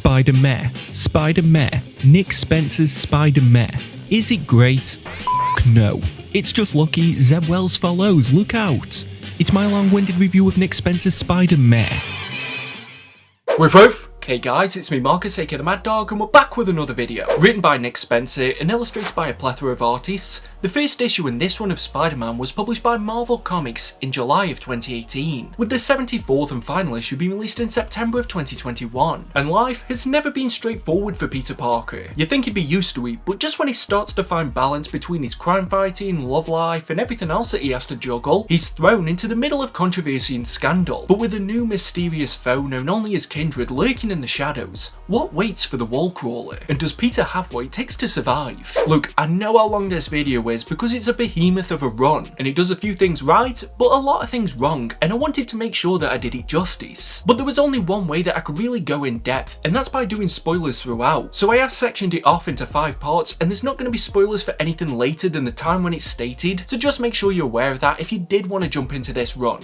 Spider-Man. Spider-Man. Nick Spencer's Spider-Man. Is it great? No. It's just lucky Zeb Wells follows, look out. It's my long-winded review of Nick Spencer's Spider-Man. Woof woof! Hey guys, it's me Marcus aka the Mad Dog and we're back with another video. Written by Nick Spencer and illustrated by a plethora of artists, the first issue in this run of Spider-Man was published by Marvel Comics in July of 2018, with the 74th and final issue being released in September of 2021. And life has never been straightforward for Peter Parker. You'd think he'd be used to it, but just when he starts to find balance between his crime fighting, love life and everything else that he has to juggle, he's thrown into the middle of controversy and scandal. But with a new mysterious foe known only as Kindred lurking in the shadows, what waits for the wall crawler? And does Peter have what it takes to survive? Look, I know how long this video is because it's a behemoth of a run, and it does a few things right, but a lot of things wrong, and I wanted to make sure that I did it justice. But there was only one way that I could really go in depth, and that's by doing spoilers throughout. So I have sectioned it off into 5 parts, and there's not going to be spoilers for anything later than the time when it's stated, so just make sure you're aware of that if you did want to jump into this run.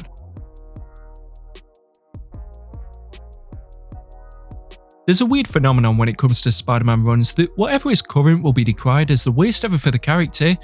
There's a weird phenomenon when it comes to Spider-Man runs that whatever is current will be decried as the worst ever for the character,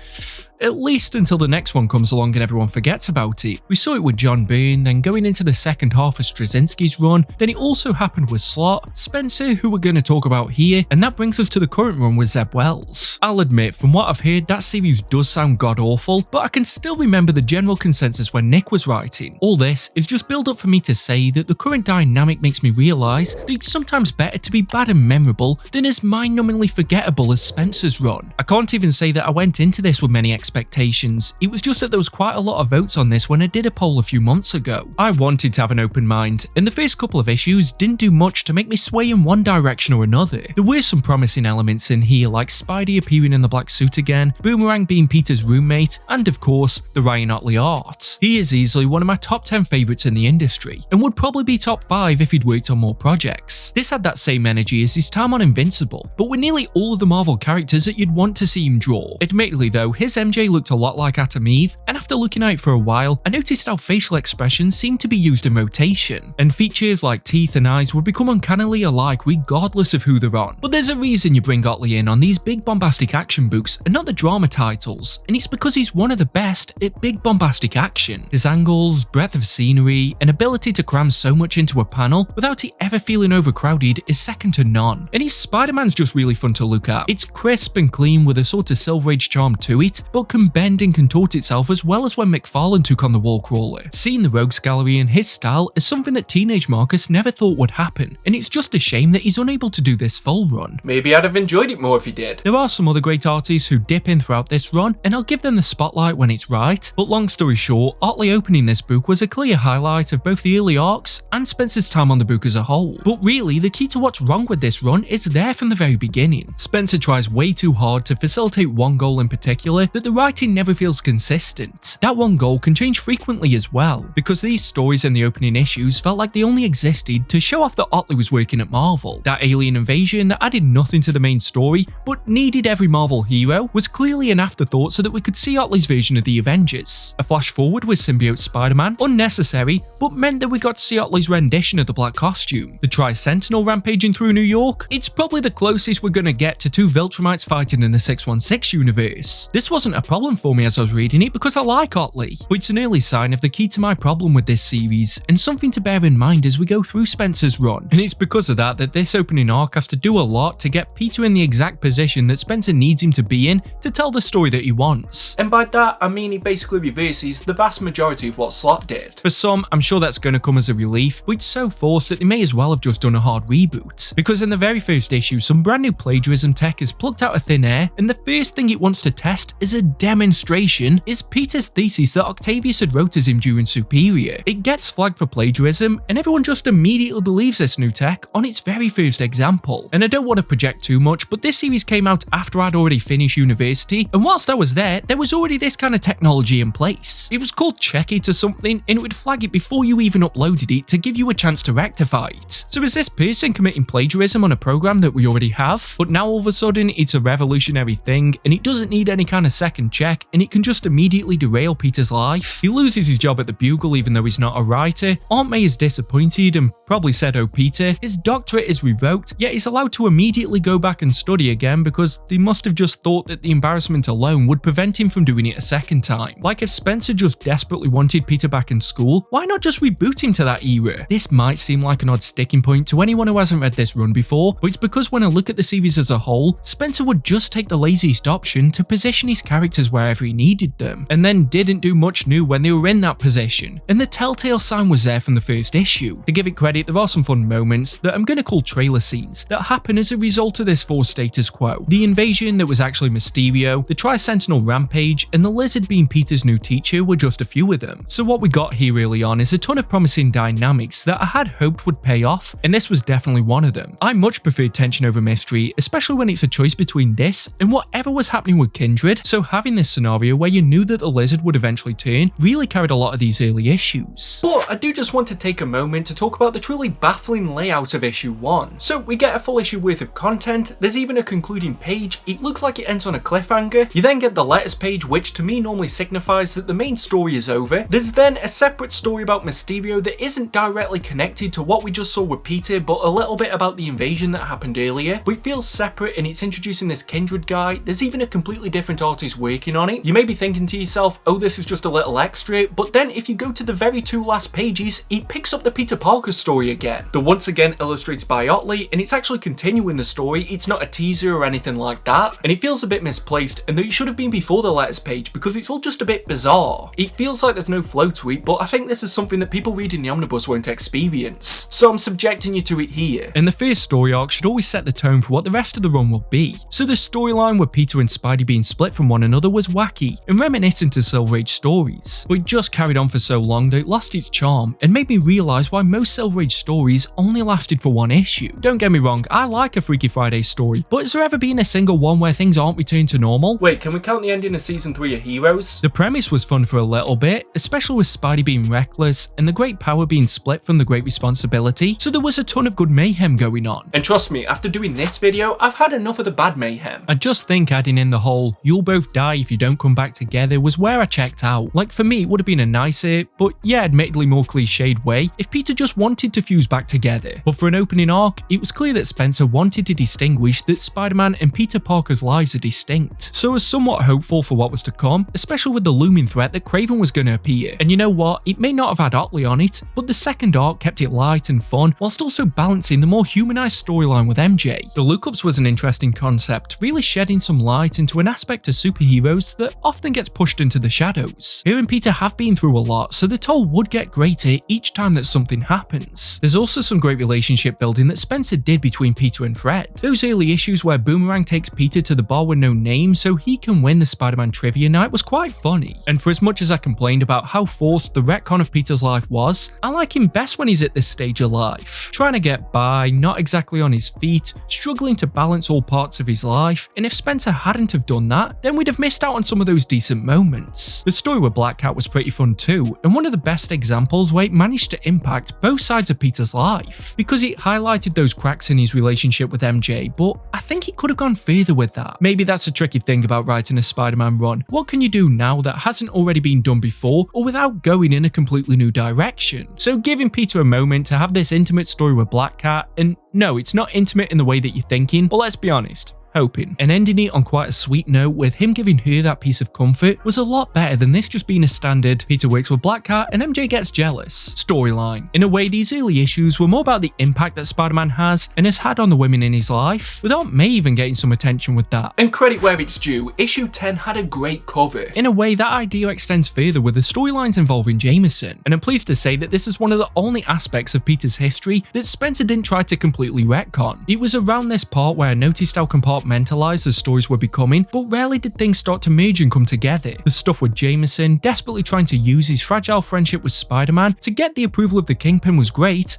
at least until the next one comes along and everyone forgets about it. We saw it with John Byrne, then going into the second half of Straczynski's run, then it also happened with Slott, Spencer, who we're going to talk about here, and that brings us to the current run with Zeb Wells. I'll admit, from what I've heard, that series does sound god-awful, but I can still remember the general consensus when Nick was writing. All this is just build up for me to say that the current dynamic makes me realise that it's sometimes better to be bad and memorable than as mind-numbingly forgettable as Spencer's run. I can't even say that I went into this with many expectations, it was just that there was quite a lot of votes on this when I did a poll a few months ago. I wanted to have an open mind, and the first couple of issues didn't do much to make me sway in one direction or another. There were some promising elements in here, like Spidey appearing in the black suit again, Boomerang being Peter's roommate, and of course, the Ryan Ottley art. He is easily one of my top 10 favourites in the industry, and would probably be top 5 if he'd worked on more projects. This had that same energy as his time on Invincible, but with nearly all of the Marvel characters that you'd want to see him draw. Admittedly though, his MJ looked a lot like Atom Eve, and after looking at it for a while, I noticed how facial expressions seemed to be used in rotation, and features like teeth and eyes would become uncannily alike regardless of who they're on. But there's a reason you bring Ottley in on these big bombastic action books and not the drama titles, and it's because he's one of the best at big bombastic action. His angles, breadth of scenery, and ability to cram so much into a panel without it ever feeling overcrowded is second to none. And his Spider-Man's just really fun to look at. It's crisp and clean with a sort of Silver Age charm to it, but can bend and contort itself as well as when McFarlane took on the Wall Crawler. Seeing the Rogues Gallery and his style is something that teenage Marcus never thought would happen, and it's just a shame that he's unable to do this full run. Maybe I'd have enjoyed it more if he did. There are some other great artists who dip in throughout this run, and I'll give them the spotlight when it's right, but long story short, Ottley opening this book was a clear highlight of both the early arcs and Spencer's time on the book as a whole. But really, the key to what's wrong with this run is there from the very beginning. Spencer tries way too hard to facilitate one goal in particular that the writing never feels consistent. That one goal can change frequently as well, because these stories in the opening issues felt like they only existed to show off that Ottley was working at Marvel. That alien invasion that added nothing to the main story, but needed every Marvel hero, was clearly an afterthought so that we could see Ottley's version of the Avengers. A flash forward with symbiote Spider-Man, unnecessary, but meant that we got to see Ottley's rendition of the black costume. The Tri-Sentinel rampaging through New York, it's probably the closest we're gonna get to 2 Viltrumites fighting in the 616 universe. This wasn't a problem for me as I was reading it because I like Ottley, but it's an early sign of the key to my problem with this series, and something to bear in mind as we go through Spencer's run. And it's because of that this opening arc has to do a lot to get Peter in the exact position that Spencer needs him to be in to tell the story that he wants. And by that, I mean he basically reverses the vast majority of what Slott did. For some, I'm sure that's going to come as a relief, but it's so forced that they may as well have just done a hard reboot. Because in the very first issue, some brand new plagiarism tech is plucked out of thin air, and the first thing it wants to test as a demonstration is Peter's thesis that Octavius had wrote as him during Superior. It gets flagged for plagiarism, and everyone just immediately believes this new tech on its very first example. And I don't want to project too much, but this series came out after I'd already finished university, and whilst I was there was already this kind of technology in place. It was called Check It or something, and it would flag it before you even uploaded it to give you a chance to rectify it. So is this person committing plagiarism on a program that we already have? But now all of a sudden it's a revolutionary thing, and it doesn't need any kind of second second check, and it can just immediately derail Peter's life. He loses his job at the Bugle even though he's not a writer. Aunt May is disappointed and probably said, "Oh Peter." His doctorate is revoked, yet he's allowed to immediately go back and study again because they must have just thought that the embarrassment alone would prevent him from doing it a second time. Like if Spencer just desperately wanted Peter back in school, why not just reboot him to that era? This might seem like an odd sticking point to anyone who hasn't read this run before, but it's because when I look at the series as a whole, Spencer would just take the laziest option to position his characters wherever he needed them, and then didn't do much new when they were in that position. And the telltale sign was there from the first issue. To give it credit, there are some fun moments that I'm going to call trailer scenes that happen as a result of this forced status quo. The invasion that was actually Mysterio, the Tri-Sentinel rampage, and the Lizard being Peter's new teacher were just a few of them. So what we got here early on is a ton of promising dynamics that I had hoped would pay off, and this was definitely one of them. I much preferred tension over mystery, especially when it's a choice between this and whatever was happening with Kindred, so having this scenario where you knew that the Lizard would eventually turn really carried a lot of these early issues. But I do just want to take a moment to talk about the truly baffling layout of issue 1. So we get a full issue worth of content, there's even a concluding page, it looks like it ends on a cliffhanger, you then get the letters page, which to me normally signifies that the main story is over. There's then a separate story about Mysterio that isn't directly connected to what we just saw with Peter, but a little bit about the invasion that happened earlier, but it feels separate and it's introducing this Kindred guy. There's even a completely different artist working on it. You may be thinking to yourself, oh, this is just a little extra, but then if you go to the very two last pages, it picks up the Peter Parker story again. They're once again illustrated by Otley, and it's actually continuing the story. It's not a teaser or anything like that, and it feels a bit misplaced and that it should have been before the letters page because it's all just a bit bizarre. It feels like there's no flow to it, but I think this is something that people reading the omnibus won't experience, so I'm subjecting you to it here. And the first story arc should always set the tone for what the rest of the run will be. So the storyline with Peter and Spidey being split from one another was wacky and reminiscent of Silver Age stories, but it just carried on for so long that it lost its charm and made me realise why most Silver Age stories only lasted for one issue. Don't get me wrong, I like a Freaky Friday story, but has there ever been a single one where things aren't returned to normal? Wait, can we count the ending of season 3 of Heroes? The premise was fun for a little bit, especially with Spidey being reckless and the great power being split from the great responsibility, so there was a ton of good mayhem going on. And trust me, after doing this video, I've had enough of the bad mayhem. I just think adding in the whole "you'll both die if you don't come back together" was where I checked out. Like for me, it would have been a nicer, but yeah, admittedly more cliched way if Peter just wanted to fuse back together. But for an opening arc, it was clear that Spencer wanted to distinguish that Spider-Man and Peter Parker's lives are distinct. So I was somewhat hopeful for what was to come, especially with the looming threat that Kraven was going to appear. And you know what, it may not have had Otley on it, but the second arc kept it light and fun whilst also balancing the more humanized storyline with MJ. The lookups was an interesting concept, really shedding some light into an aspect of superheroes that often gets pushed into the shadows. Her and Peter have been through a lot, so the toll would get greater each time that something happens. There's also some great relationship building that Spencer did between Peter and Fred. Those early issues where Boomerang takes Peter to the bar with no name so he can win the Spider-Man trivia night was quite funny. And for as much as I complained about how forced the retcon of Peter's life was, I like him best when he's at this stage of life. Trying to get by, not exactly on his feet, struggling to balance all parts of his life, and if Spencer hadn't have done that, then we'd have missed out on some of those decent moments. The story with Black Cat was pretty fun too, and one of the best examples where it managed to impact both sides of Peter's life, because it highlighted those cracks in his relationship with MJ, but I think he could have gone further with that. Maybe that's a tricky thing about writing a Spider-Man run. What can you do now that hasn't already been done before, or without going in a completely new direction? So giving Peter a moment to have this intimate story with Black Cat, and no, it's not intimate in the way that you're thinking, but let's be honest, hoping. And ending it on quite a sweet note with him giving her that piece of comfort was a lot better than this just being a standard Peter works with Black Cat and MJ gets jealous storyline. In a way, these early issues were more about the impact that Spider-Man has and has had on the women in his life, without May even getting some attention with that. And credit where it's due, issue 10 had a great cover. In a way, that idea extends further with the storylines involving Jameson, and I'm pleased to say that this is one of the only aspects of Peter's history that Spencer didn't try to completely retcon. It was around this part where I noticed how compartmentalized the stories were becoming, but rarely did things start to merge and come together. The stuff with Jameson desperately trying to use his fragile friendship with Spider-Man to get the approval of the Kingpin was great,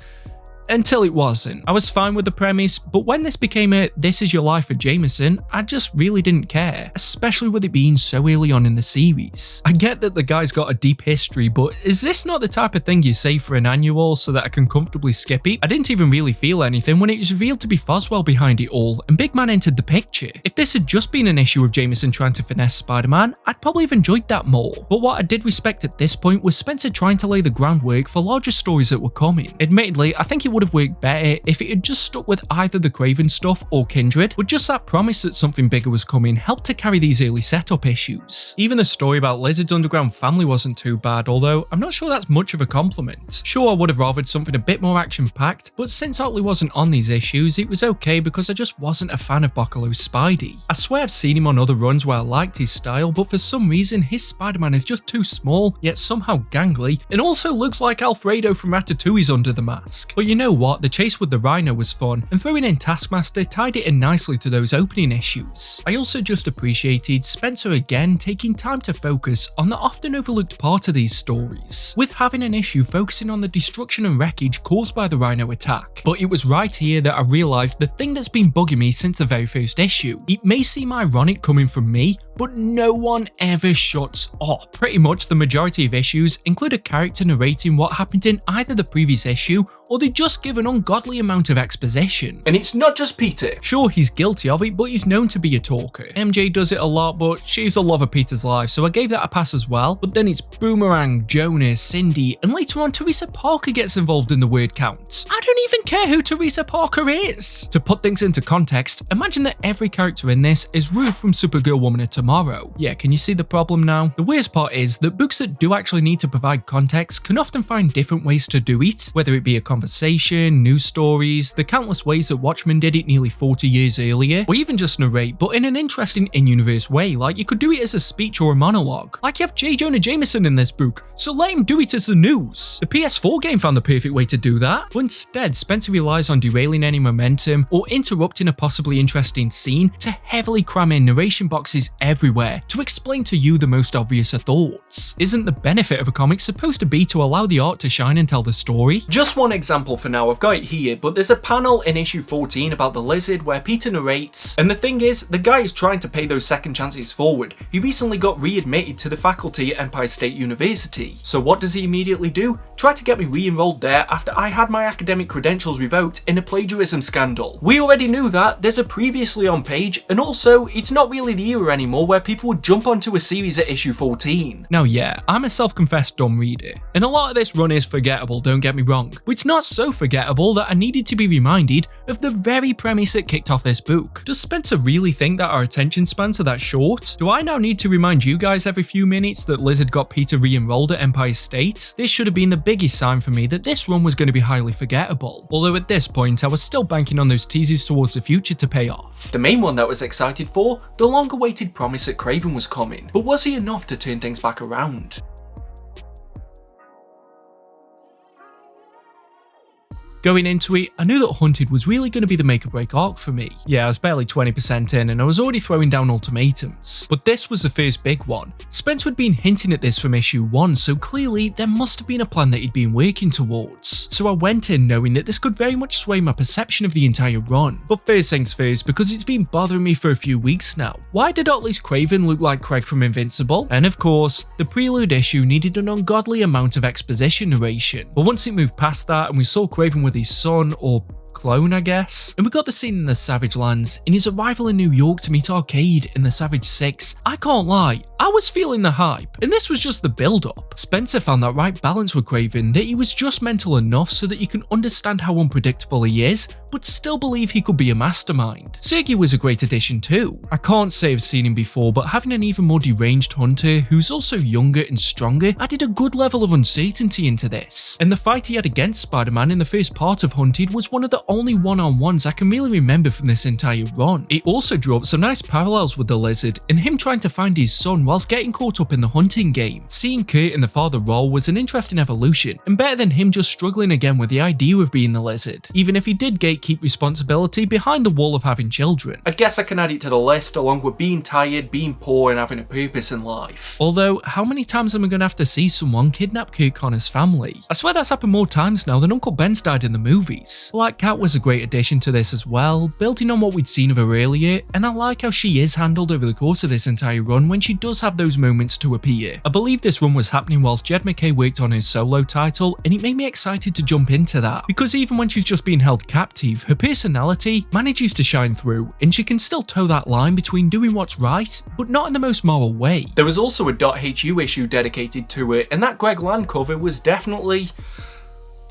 Until it wasn't. I was fine with the premise, but when this became a "this is your life" for Jameson, I just really didn't care, especially with it being so early on in the series. I get that the guy's got a deep history, but is this not the type of thing you save for an annual so that I can comfortably skip it? I didn't even really feel anything when it was revealed to be Foswell behind it all, and Big Man entered the picture. If this had just been an issue of Jameson trying to finesse Spider-Man, I'd probably have enjoyed that more. But what I did respect at this point was Spencer trying to lay the groundwork for larger stories that were coming. Admittedly, I think it would have worked better if it had just stuck with either the Kraven stuff or Kindred, but just that promise that something bigger was coming helped to carry these early setup issues. Even the story about Lizard's underground family wasn't too bad, although I'm not sure that's much of a compliment. Sure, I would have rathered something a bit more action-packed, but since Otley wasn't on these issues, it was okay because I just wasn't a fan of Boccolow's Spidey. I swear I've seen him on other runs where I liked his style, but for some reason his Spider-Man is just too small, yet somehow gangly, and also looks like Alfredo from Ratatouille's under the mask. But you know what, the chase with the Rhino was fun, and throwing in Taskmaster tied it in nicely to those opening issues. I also just appreciated Spencer again taking time to focus on the often overlooked part of these stories, with having an issue focusing on the destruction and wreckage caused by the Rhino attack. But it was right here that I realised the thing that's been bugging me since the very first issue. It may seem ironic coming from me, but no one ever shuts up. Pretty much the majority of issues include a character narrating what happened in either the previous issue or they just give an ungodly amount of exposition. And it's not just Peter. Sure, he's guilty of it, but he's known to be a talker. MJ does it a lot, but she's the love of Peter's life, so I gave that a pass as well. But then it's Boomerang, Jonas, Cindy, and later on Teresa Parker gets involved in the word count. I don't even care who Teresa Parker is. To put things into context, imagine that every character in this is Ruth from Supergirl Woman of Tomorrow. Yeah, can you see the problem now? The worst part is that books that do actually need to provide context can often find different ways to do it, whether it be a conversation, news stories, the countless ways that Watchmen did it nearly 40 years earlier, or even just narrate, but in an interesting in-universe way, like you could do it as a speech or a monologue. Like you have J. Jonah Jameson in this book, so let him do it as the news. The PS4 game found the perfect way to do that, but instead Spencer relies on derailing any momentum or interrupting a possibly interesting scene to heavily cram in narration boxes everywhere to explain to you the most obvious of thoughts. Isn't the benefit of a comic supposed to be to allow the art to shine and tell the story? Just one example for now, I've got it here, but there's a panel in issue 14 about the Lizard where Peter narrates, and the thing is, the guy is trying to pay those second chances forward. He recently got readmitted to the faculty at Empire State University. So what does he immediately do? Try to get me re-enrolled there after I had my academic credentials revoked in a plagiarism scandal. We already knew that, there's a previously on page, and also, it's not really the era anymore where people would jump onto a series at issue 14. Now yeah, I'm a self-confessed dumb reader, and a lot of this run is forgettable, don't get me wrong, but it's not so forgettable that I needed to be reminded of the very premise that kicked off this book. Does Spencer really think that our attention spans are that short? Do I now need to remind you guys every few minutes that Lizard got Peter re-enrolled at Empire State? This should have been the biggest sign for me that this run was going to be highly forgettable, although at this point I was still banking on those teases towards the future to pay off. The main one that I was excited for, the long-awaited promise that Kraven was coming, but was he enough to turn things back around? Going into it, I knew that Hunted was really going to be the make or break arc for me. Yeah, I was barely 20% in and I was already throwing down ultimatums. But this was the first big one. Spencer had been hinting at this from issue 1, so clearly there must have been a plan that he'd been working towards. So I went in knowing that this could very much sway my perception of the entire run. But first things first, because it's been bothering me for a few weeks now. Why did Otley's Kraven look like Craig from Invincible? And of course, the prelude issue needed an ungodly amount of exposition narration. But once it moved past that and we saw Kraven with his son, or clone I guess, and we got the scene in the Savage Lands in his arrival in New York to meet Arcade in the Savage 6, I can't lie, I was feeling the hype, and this was just the build up. Spencer found that right balance with Kraven, that he was just mental enough so that you can understand how unpredictable he is, but still believe he could be a mastermind. Sergei was a great addition too. I can't say I've seen him before, but having an even more deranged Hunter who's also younger and stronger added a good level of uncertainty into this. And the fight he had against Spider-Man in the first part of Hunted was one of the only one-on-ones I can really remember from this entire run. It also drew up some nice parallels with the Lizard and him trying to find his son whilst getting caught up in the hunting game. Seeing Kurt in the father role was an interesting evolution, and better than him just struggling again with the idea of being the Lizard, even if he did gatekeep responsibility behind the wall of having children. I guess I can add it to the list along with being tired, being poor and having a purpose in life. Although, how many times am I going to have to see someone kidnap Kurt Connor's family? I swear that's happened more times now than Uncle Ben's died in the movies. Black Cat was a great addition to this as well, building on what we'd seen of her earlier, and I like how she is handled over the course of this entire run when she does have those moments to appear. I believe this run was happening whilst Jed MacKay worked on his solo title, and it made me excited to jump into that, because even when she's just being held captive, her personality manages to shine through, and she can still toe that line between doing what's right, but not in the most moral way. There was also a .hu issue dedicated to it, and that Greg Land cover was definitely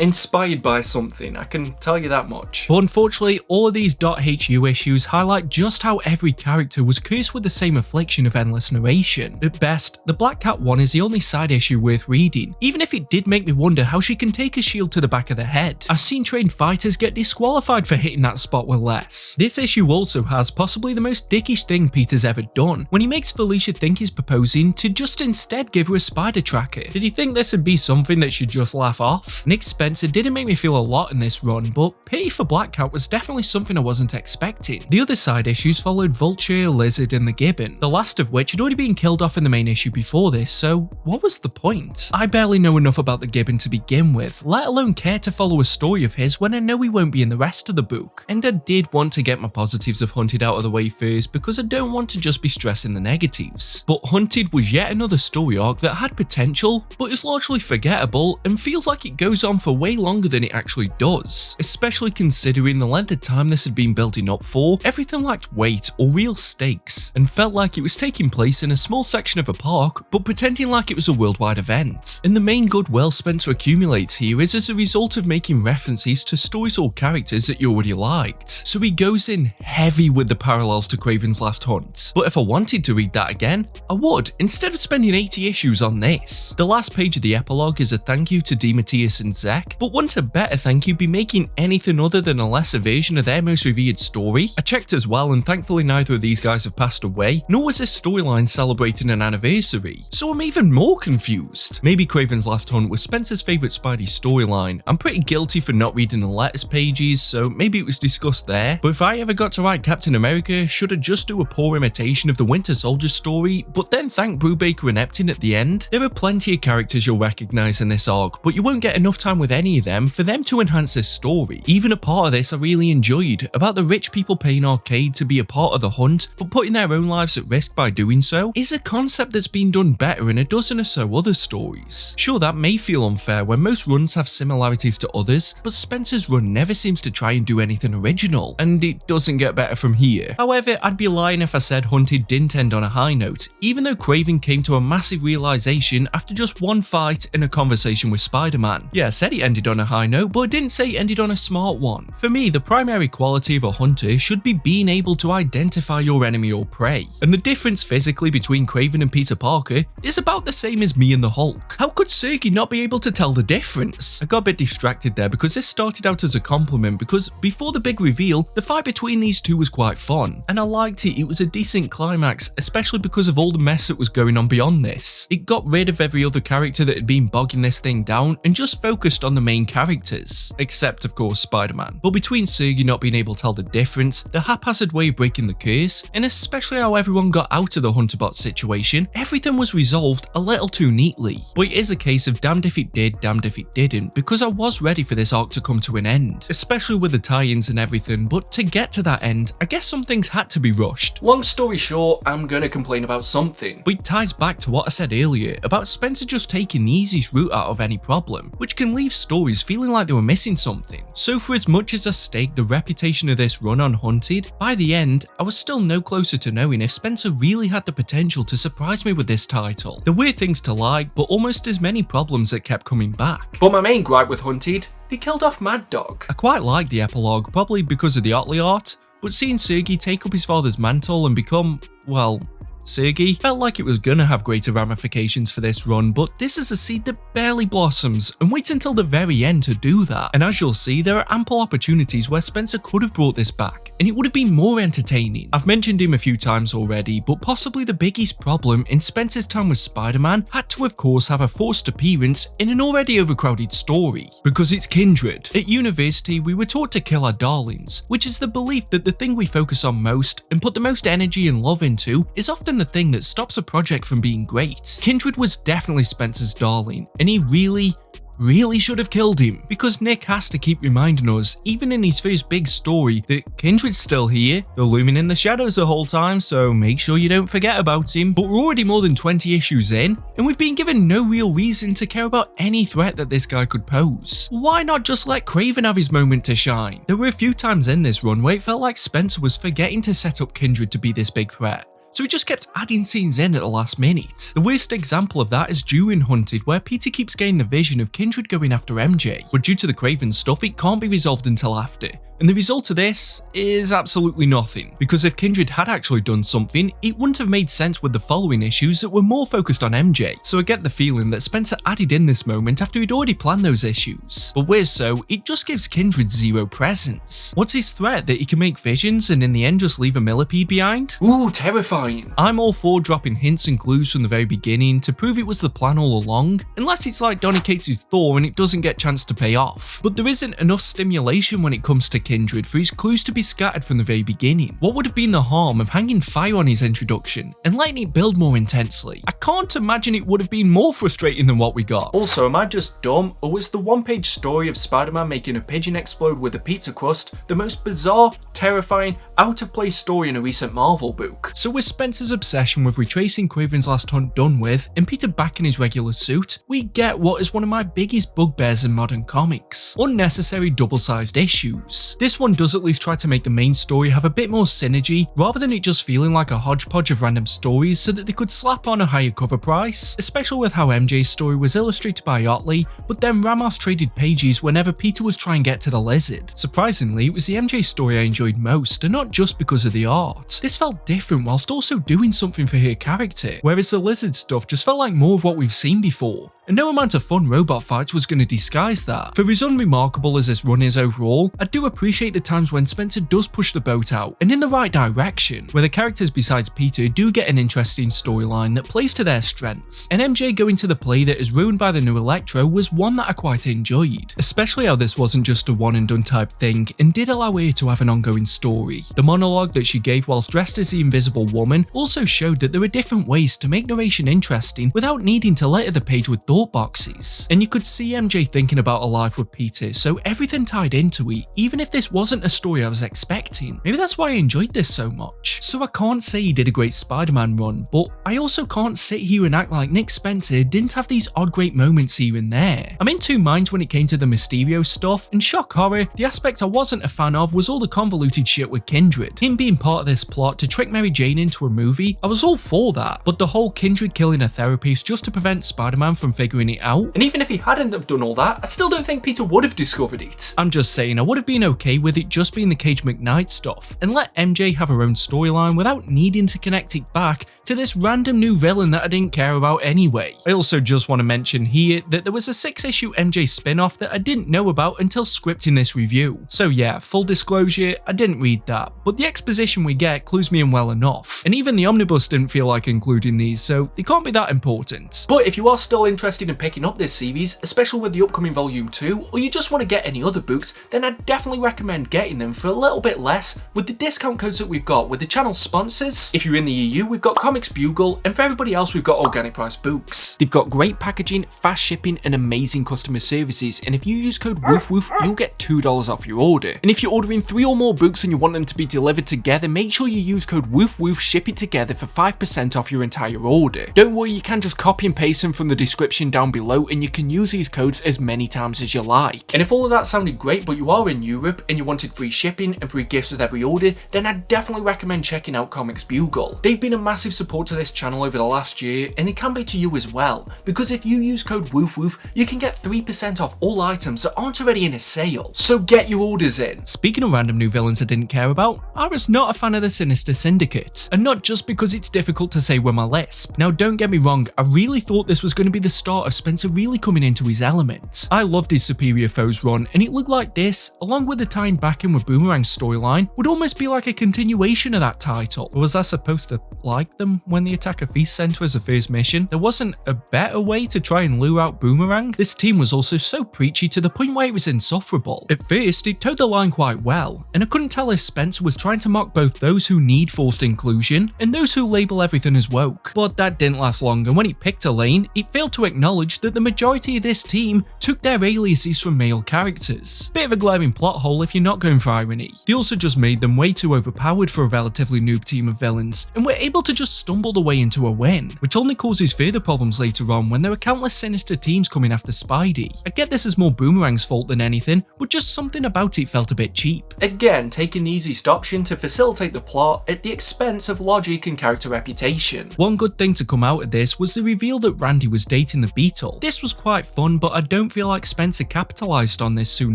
inspired by something, I can tell you that much. But unfortunately, all of these .hu issues highlight just how every character was cursed with the same affliction of endless narration. At best, the Black Cat one is the only side issue worth reading, even if it did make me wonder how she can take a shield to the back of the head. I've seen trained fighters get disqualified for hitting that spot with less. This issue also has possibly the most dickish thing Peter's ever done, when he makes Felicia think he's proposing to just instead give her a spider tracker. Did he think this would be something that she'd just laugh off? Nick Spencer didn't make me feel a lot in this run, but pity for Black Cat was definitely something I wasn't expecting. The other side issues followed Vulture, Lizard and the Gibbon, the last of which had already been killed off in the main issue before this, so what was the point? I barely know enough about the Gibbon to begin with, let alone care to follow a story of his when I know he won't be in the rest of the book. And I did want to get my positives of Hunted out of the way first, because I don't want to just be stressing the negatives. But Hunted was yet another story arc that had potential, but is largely forgettable and feels like it goes on for way longer than it actually does, especially considering the length of time this had been building up for. Everything lacked weight or real stakes, and felt like it was taking place in a small section of a park, but pretending like it was a worldwide event. And the main goodwill Spencer accumulates here is as a result of making references to stories or characters that you already liked. So he goes in heavy with the parallels to Kraven's Last Hunt, but if I wanted to read that again, I would, instead of spending 80 issues on this. The last page of the epilogue is a thank you to DeMatteis and Zek, but wouldn't a better thank you be making anything other than a lesser version of their most revered story? I checked as well, and thankfully neither of these guys have passed away, nor was this storyline celebrating an anniversary, so I'm even more confused. Maybe Kraven's Last Hunt was Spencer's favourite Spidey storyline. I'm pretty guilty for not reading the letters pages, so maybe it was discussed there, but if I ever got to write Captain America, should I just do a poor imitation of the Winter Soldier story, but then thank Brubaker and Epton at the end? There are plenty of characters you'll recognise in this arc, but you won't get enough time with any of them for them to enhance this story. Even a part of this I really enjoyed, about the rich people paying Arcade to be a part of the hunt, but putting their own lives at risk by doing so, is a concept that's been done better in a dozen or so other stories. Sure, that may feel unfair when most runs have similarities to others, but Spencer's run never seems to try and do anything original, and it doesn't get better from here. However, I'd be lying if I said Hunted didn't end on a high note, even though Kraven came to a massive realization after just one fight and a conversation with Spider-Man. Yeah, I said it ended on a high note, but I didn't say it ended on a smart one. For me, the primary quality of a hunter should be being able to identify your enemy or prey, and the difference physically between Kraven and Peter Parker is about the same as me and the Hulk. How could Sergey not be able to tell the difference? I got a bit distracted there because this started out as a compliment, because before the big reveal, the fight between these two was quite fun, and I liked it. It was a decent climax, especially because of all the mess that was going on beyond this. It got rid of every other character that had been bogging this thing down and just focused on the main characters, except of course Spider-Man. But between Sergey not being able to tell the difference, the haphazard way of breaking the curse, and especially how everyone got out of the Hunterbot situation, everything was resolved a little too neatly. But it is a case of damned if it did, damned if it didn't, because I was ready for this arc to come to an end, especially with the tie-ins and everything, but to get to that end, I guess some things had to be rushed. Long story short, I'm gonna complain about something. But it ties back to what I said earlier about Spencer just taking the easiest route out of any problem, which can leave stories feeling like they were missing something. So for as much as I staked the reputation of this run on Hunted, by the end, I was still no closer to knowing if Spencer really had the potential to surprise me with this title. There were things to like, but almost as many problems that kept coming back. But my main gripe with Hunted, they killed off Mad Dog. I quite liked the epilogue, probably because of the Otley art, but seeing Sergey take up his father's mantle and become, well, Sergei, felt like it was gonna have greater ramifications for this run, but this is a seed that barely blossoms and waits until the very end to do that. And as you'll see, there are ample opportunities where Spencer could have brought this back, and it would have been more entertaining. I've mentioned him a few times already, but possibly the biggest problem in Spencer's time with Spider-Man had to of course have a forced appearance in an already overcrowded story, because it's Kindred. At university, we were taught to kill our darlings, which is the belief that the thing we focus on most and put the most energy and love into is often the thing that stops a project from being great. Kindred was definitely Spencer's darling, and he really should have killed him, because Nick has to keep reminding us, even in his first big story, that Kindred's still here, they're looming in the shadows the whole time, so make sure you don't forget about him. But we're already more than 20 issues in, and we've been given no real reason to care about any threat that this guy could pose. Why not just let Kraven have his moment to shine? There were a few times in this run where it felt like Spencer was forgetting to set up Kindred to be this big threat, so he just kept adding scenes in at the last minute. The worst example of that is during Hunted, where Peter keeps getting the vision of Kindred going after MJ, but due to the Kraven stuff, it can't be resolved until after. And the result of this is absolutely nothing, because if Kindred had actually done something, it wouldn't have made sense with the following issues that were more focused on MJ. So I get the feeling that Spencer added in this moment after he'd already planned those issues. But weird so, it just gives Kindred zero presence. What's his threat, that he can make visions and in the end just leave a millipede behind? Ooh, terrifying. I'm all for dropping hints and clues from the very beginning to prove it was the plan all along, unless it's like Donny Cates' Thor and it doesn't get a chance to pay off. But there isn't enough stimulation when it comes to Kindred for his clues to be scattered from the very beginning. What would have been the harm of hanging fire on his introduction and letting it build more intensely? I can't imagine it would have been more frustrating than what we got. Also, am I just dumb, or was the one-page story of Spider-Man making a pigeon explode with a pizza crust the most bizarre, terrifying, out-of-place story in a recent Marvel book? So with Spencer's obsession with retracing Kraven's last hunt done with, and Peter back in his regular suit, we get what is one of my biggest bugbears in modern comics: unnecessary double-sized issues. This one does at least try to make the main story have a bit more synergy, rather than it just feeling like a hodgepodge of random stories so that they could slap on a higher cover price, especially with how MJ's story was illustrated by Otley, but then Ramos traded pages whenever Peter was trying to get to the lizard. Surprisingly, it was the MJ story I enjoyed most, and not just because of the art. This felt different whilst also doing something for her character, whereas the lizard stuff just felt like more of what we've seen before. And no amount of fun robot fights was going to disguise that. For as unremarkable as this run is overall, I do appreciate the times when Spencer does push the boat out and in the right direction, where the characters besides Peter do get an interesting storyline that plays to their strengths. And MJ going to the play that is ruined by the new Electro was one that I quite enjoyed, especially how this wasn't just a one and done type thing and did allow her to have an ongoing story. The monologue that she gave whilst dressed as the Invisible Woman also showed that there are different ways to make narration interesting without needing to litter the page with thought boxes. And you could see MJ thinking about a life with Peter, so everything tied into it, even if this wasn't a story I was expecting. Maybe that's why I enjoyed this so much. So I can't say he did a great Spider-Man run, but I also can't sit here and act like Nick Spencer didn't have these odd great moments here and there. I'm in two minds when it came to the Mysterio stuff, and shock horror, the aspect I wasn't a fan of was all the convoluted shit with Kindred. Him being part of this plot to trick Mary Jane into a movie, I was all for that, but the whole Kindred killing a therapist just to prevent Spider-Man from figuring it out. And even if he hadn't have done all that, I still don't think Peter would have discovered it. I'm just saying I would have been okay with it just being the Cage McKnight stuff, and let MJ have her own storyline without needing to connect it back to this random new villain that I didn't care about anyway. I also just want to mention here that there was a 6-issue MJ spin-off that I didn't know about until scripting this review. So yeah, full disclosure, I didn't read that, but the exposition we get clues me in well enough, and even the omnibus didn't feel like including these, so they can't be that important. But if you are still interested in picking up this series, especially with the upcoming Volume 2, or you just want to get any other books, then I'd definitely recommend getting them for a little bit less with the discount codes that we've got with the channel sponsors. If you're in the EU, we've got Comics Bugle, and for everybody else, we've got Organic Price Books. They've got great packaging, fast shipping, and amazing customer services, and if you use code WOOFWOOF, you'll get $2 off your order. And if you're ordering 3 or more books and you want them to be delivered together, make sure you use code WOOFWOOF, ship it together for 5% off your entire order. Don't worry, you can just copy and paste them from the description description down below and you can use these codes as many times as you like. And if all of that sounded great but you are in Europe and you wanted free shipping and free gifts with every order, then I'd definitely recommend checking out Comics Bugle. They've been a massive support to this channel over the last year, and they can be to you as well, because if you use code WOOFWOOF, you can get 3% off all items that aren't already in a sale. So get your orders in. Speaking of random new villains I didn't care about, I was not a fan of the Sinister Syndicate, and not just because it's difficult to say with my lisp. Now don't get me wrong, I really thought this was going to be the start of Spencer really coming into his element. I loved his Superior Foes run, and it looked like this, along with the tying back in with Boomerang's storyline, would almost be like a continuation of that title. Or was I supposed to like them when they attack a feast center as a first mission? There wasn't a better way to try and lure out Boomerang? This team was also so preachy to the point where it was insufferable. At first, it towed the line quite well, and I couldn't tell if Spencer was trying to mock both those who need forced inclusion and those who label everything as woke. But that didn't last long, and when he picked a lane, it failed to acknowledge that the majority of this team took their aliases from male characters. Bit of a glaring plot hole if you're not going for irony. They also just made them way too overpowered for a relatively noob team of villains, and were able to just stumble their way into a win, which only causes further problems later on when there are countless sinister teams coming after Spidey. I get this is more Boomerang's fault than anything, but just something about it felt a bit cheap. Again, taking the easiest option to facilitate the plot at the expense of logic and character reputation. One good thing to come out of this was the reveal that Randy was dating the Beetle. This was quite fun, but I don't feel like Spencer capitalized on this soon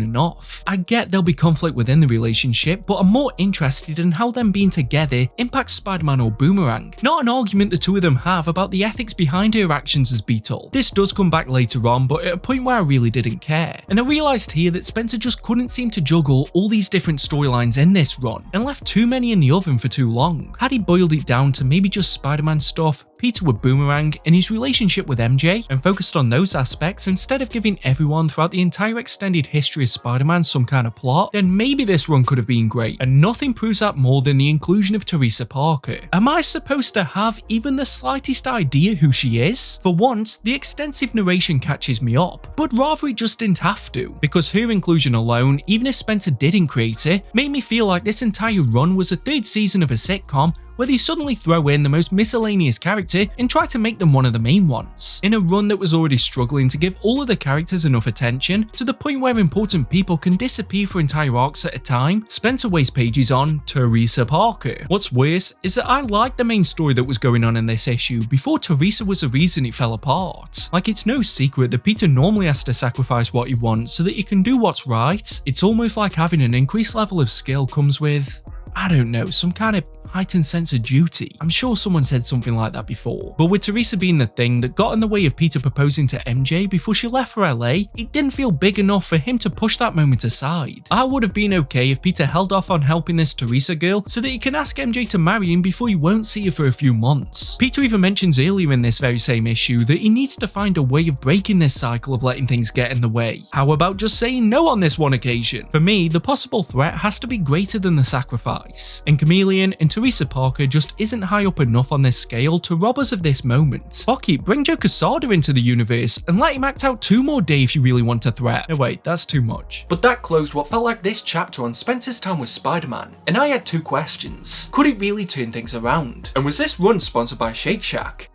enough. I get there'll be conflict within the relationship, but I'm more interested in how them being together impacts Spider-Man or Boomerang, not an argument the two of them have about the ethics behind her actions as Beetle. This does come back later on, but at a point where I really didn't care, and I realised here that Spencer just couldn't seem to juggle all these different storylines in this run, and left too many in the oven for too long. Had he boiled it down to maybe just Spider-Man stuff, Peter with Boomerang, and his relationship with MJ, and focused on those aspects instead of giving everyone throughout the entire extended history of Spider-Man some kind of plot, then maybe this run could have been great, and nothing proves that more than the inclusion of Teresa Parker. Am I supposed to have even the slightest idea who she is? For once, the extensive narration catches me up, but rather it just didn't have to, because her inclusion alone, even if Spencer didn't create it, made me feel like this entire run was a third season of a sitcom where they suddenly throw in the most miscellaneous character and try to make them one of the main ones. In a run that was already struggling to give all of the characters enough attention, to the point where important people can disappear for entire arcs at a time, Spencer wastes pages on Teresa Parker. What's worse is that I liked the main story that was going on in this issue before Teresa was the reason it fell apart. Like, it's no secret that Peter normally has to sacrifice what he wants so that he can do what's right. It's almost like having an increased level of skill comes with, I don't know, some kind of heightened sense of duty. I'm sure someone said something like that before. But with Teresa being the thing that got in the way of Peter proposing to MJ before she left for LA, it didn't feel big enough for him to push that moment aside. I would have been okay if Peter held off on helping this Teresa girl so that he can ask MJ to marry him before he won't see her for a few months. Peter even mentions earlier in this very same issue that he needs to find a way of breaking this cycle of letting things get in the way. How about just saying no on this one occasion? For me, the possible threat has to be greater than the sacrifice, and Chameleon and Teresa Parker just isn't high up enough on this scale to rob us of this moment. Bucky, bring Joe Quesada into the universe and let him act out 2 more days if you really want a threat. No wait, that's too much. But that closed what felt like this chapter on Spencer's time with Spider-Man, and I had 2 questions. Could it really turn things around? And was this run sponsored by Shake Shack?